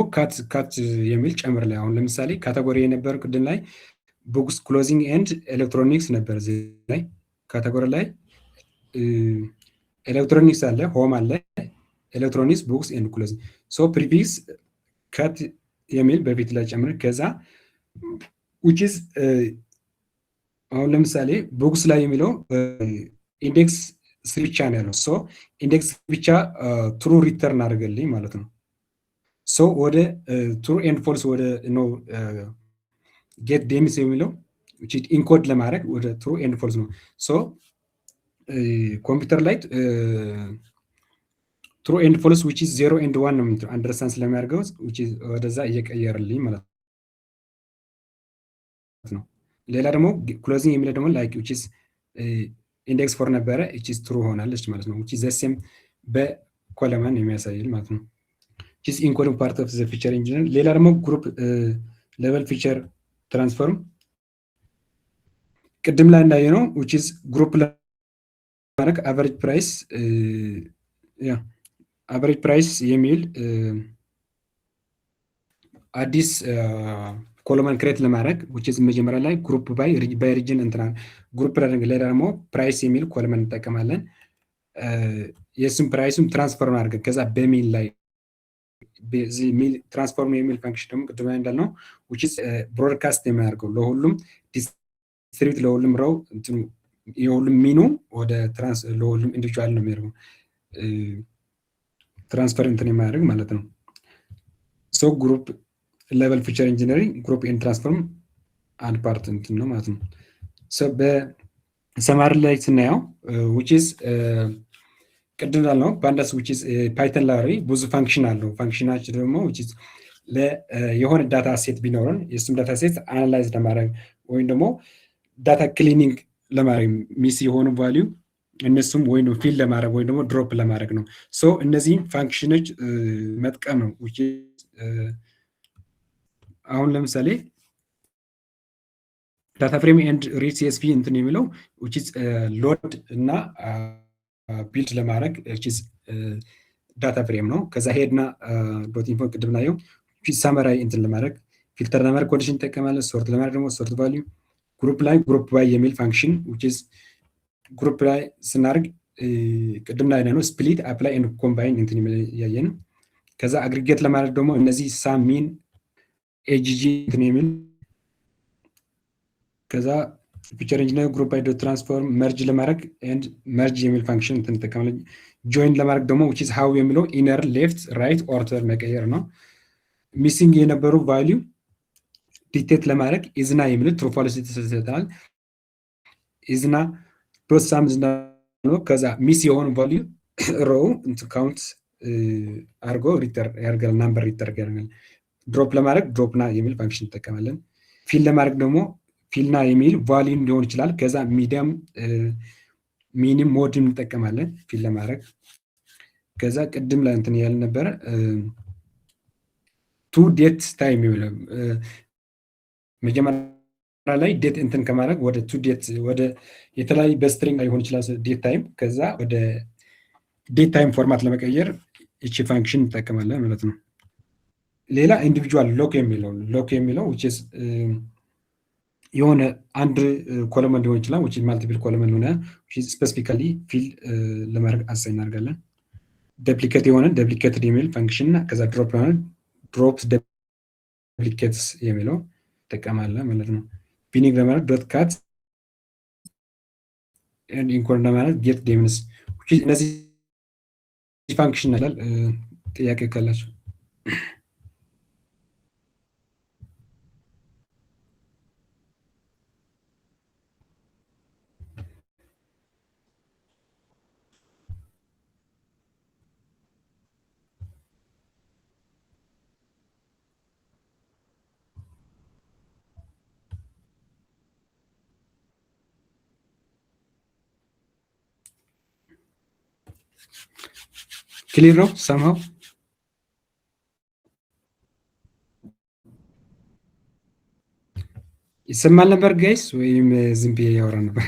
ካት የሚል ጨምር ላይ አሁን ለምሳሌ ካቴጎሪ የነበረ ቅድም ላይ ቡክስ ክሎዚንግ ኤንድ ኤሌክትሮኒክስ ነበር። እዚህ ላይ ካቴጎሪ ላይ ኤሌክትሮኒክስ አለ፣ ሆም አለ፣ ኤሌክትሮኒክስ ቡክስ ኤንድ ክሎዚንግ ሶ ፕሪፊክስ ካት የሚል በፊት ላይ ጨምር ከዛ which is አሁን ለምሳሌ ቡክስ ላይ የሚለው ኢንዴክስ ስሪ ብቻ ነው ያለው። ሶ ኢንዴክስ ብቻ ትሩ ሪተርን አድርገልኝ ማለት ነው። ሶ ወደ ትሩ ኤንድ ፎልስ ወደ ነው ጌት ዴሚስ የሚለው ኢንኮድ ለማድረግ ወደ ትሩ ኤንድ ፎልስ ነው። ሶ ኮምፒውተር ላይ ትሩ ኤንድ ፎልስ which is 0 and 1 ነው አንደርስታንድ ስለሚያደርገው which is ወደዛ እየቀየርልኝ ማለት ነው። ሌላ ደግሞ ክሎዚንግ የሚለው ደግሞ ላይክ which is ኢንዴክስ ፎር ነበረ which is ትሩ ሆናለች ማለት ነው። which is the same በኮለመን የሚያሳይል ማለት ነው። which is encoding part of the feature engineer። ሌላ ደግሞ ግሩፕ ሌቨል ፊቸር ትራንስፎርም ቅድም ላይ እንዳየነው which is ግሩፕ ለማድረግ አቨሬጅ ፕራይስ የሚል አዲስ ኮሎመን ክሬት ለማድረግ which is መጀመሪያ ላይ ግሩፕ ባይ ሪጅን እንትና ግሩፕ ለማድረግ ሌላ ደግሞ ፕራይስ የሚል ኮሎመን እንጠቀማለን። የስም ፕራይስም ትራንስፎርም አድርገን ከዛ በሚል ላይ ትራንስፎርም የሚል ፋንክሽን ደግሞ ቅድም እንዳልነው which is ብሮድካስት የሚያደርገው ለሁሉም ዲስትሪቢዩት ለሁሉም ሮው የሁሉም ሚኑ ወደ ለሁሉም ኢንዲቪጁዋል ነው የሚያደርገው ትራንስፈር እንትን የሚያደርግ ማለት ነው። ሶ ግሩፕ ሌቨል ፊቸር ኢንጂነሪንግ ግሩፕ ኤንድ ትራንስፎርም አንድ ፓርት እንትን ነው ማለት ነው። ሶ በሰማሪ ላይ ስናየው which is ቅድም እንዳልነው ፓንዳስ which is ፓይተን ላይብረሪ ብዙ ፋንክሽን አለው። ፋንክሽናችን ደግሞ which is የሆነ ዳታ ሴት ቢኖረን የእሱም ዳታ ሴት አናላይዝ ለማድረግ ወይም ደግሞ ዳታ ክሊኒንግ ለማድረግ ሚስ የሆኑ ቫሊዩ እነሱም ወይ ነው ፊል ለማድረግ ወይ ደግሞ ድሮፕ ለማድረግ ነው። ሶ እነዚህም ፋንክሽኖች መጥቀም ነው which is አሁን ለምሳሌ ዳታ ፍሬም ኤንድ ሪድ ሲኤስቪ እንትን የሚለው which is ሎድ እና ቢልድ ለማድረግ which is ዳታ ፍሬም ነው። ከዛ ሄድና ዶት ኢንፎ ቅድም ናየው ሳመራይ እንትን ለማድረግ ፊልተር ለማድረግ ኮንዲሽን እንጠቀማለን። ሶርት ለማድረግ ደግሞ ሶርት ቫልዩ ግሩፕ ላይ ግሩፕ ባይ የሚል ፋንክሽን which is ግሩፕ ላይ ስናደርግ ቅድም ላይ ነው ስፕሊት አፕላይ ኤንድ ኮምባይን እንትን ያየን። ከዛ አግሪጌት ለማድረግ ደግሞ እነዚህ ሳም ሚን ኤጂጂ እንትን የሚል ከዛ ፊቸር ኢንጂነር ግሩፕ ባይ ዶት ትራንስፎርም መርጅ ለማድረግ ኤንድ መርጅ የሚል ፋንክሽን እንትን እንጠቀማለን። ጆይን ለማድረግ ደግሞ which is how የሚለው ኢነር ሌፍት ራይት ኦርደር መቀየር ነው። ሚሲንግ የነበሩ ቫልዩ ዲቴክት ለማድረግ ኢዝና የሚል ትሩ ፎልስ ይሰጣል። ኢዝና ዶት ሳምዝ ነው። ከዛ ሚስ የሆኑ ቫልዩ ሮው ካውንት አርጎ ሪተርን ያርጋል ናምበር ሪተርን ያርጋል። ድሮፕ ለማድረግ ድሮፕና የሚል ፋንክሽን እንጠቀማለን። ፊል ለማድረግ ደግሞ ፊልና የሚል ቫልዩ ሊሆን ይችላል። ከዛ ሚዲየም ሚኒም ሞድን እንጠቀማለን ፊል ለማድረግ። ከዛ ቅድም ላይ እንትን ያለ ነበረ ቱ ዴት ታይም የሚለው መጀመሪያ ላይ ዴት እንትን ከማድረግ ወደ ቱ ዴት ወደ የተለያዩ በስትሪንግ ሊሆን ይችላል ዴት ታይም ከዛ ወደ ዴት ታይም ፎርማት ለመቀየር እቺ ፋንክሽን እንጠቀማለን ማለት ነው። ሌላ ኢንዲቪጁዋል ሎክ የሚለው which is የሆነ አንድ ኮለመን ሊሆን ይችላል which is ማልቲፕል ኮለመን ሆነ which is ስፔሲፊካሊ ፊል ለማድረግ አሳይን እናደርጋለን። ዱፕሊኬት የሆነ ዱፕሊኬትድ የሚል ፋንክሽን እና ከዛ ድሮፕ የሆነ ድሮፕስ ዱፕሊኬትስ የሚለው እንጠቀማለን ማለት ነው። ቢኒንግ ለማድረግ ዶት ካት ኤንድ ኢንኮድ ለማድረግ ጌት ዴሚስ which is እነዚህ ፋንክሽን አላል ጥያቄ ካላችሁ ክሊር ነው ሰምሃው ይሰማል ነበር ጋይስ ወይም ዝም ብዬ ያወራ ነበር?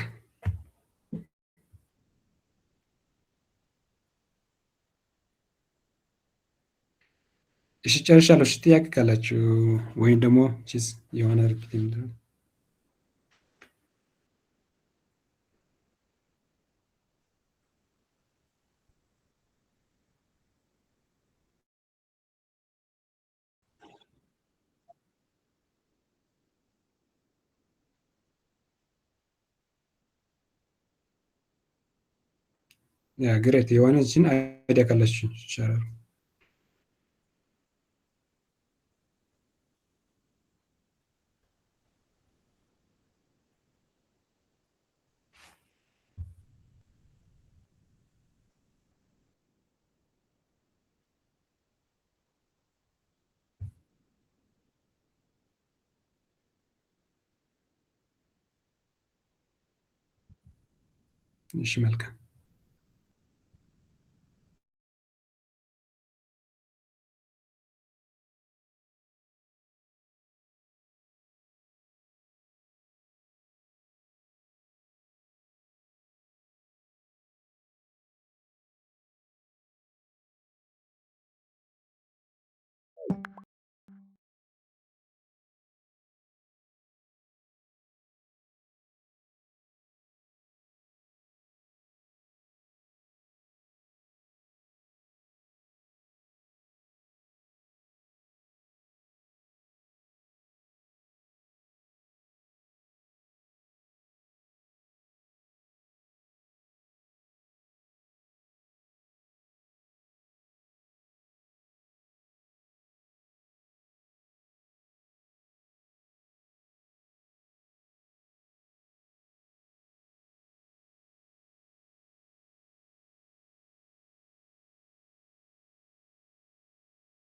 እሺ ጨርሻለሁ። እሺ ጥያቄ ካላችሁ ወይም ደግሞ ቺስ የሆነ ርክት የሚለው ያ ግሬት የሆነችን አይዲያ ካላችሁ ይቻላል። እሺ መልካም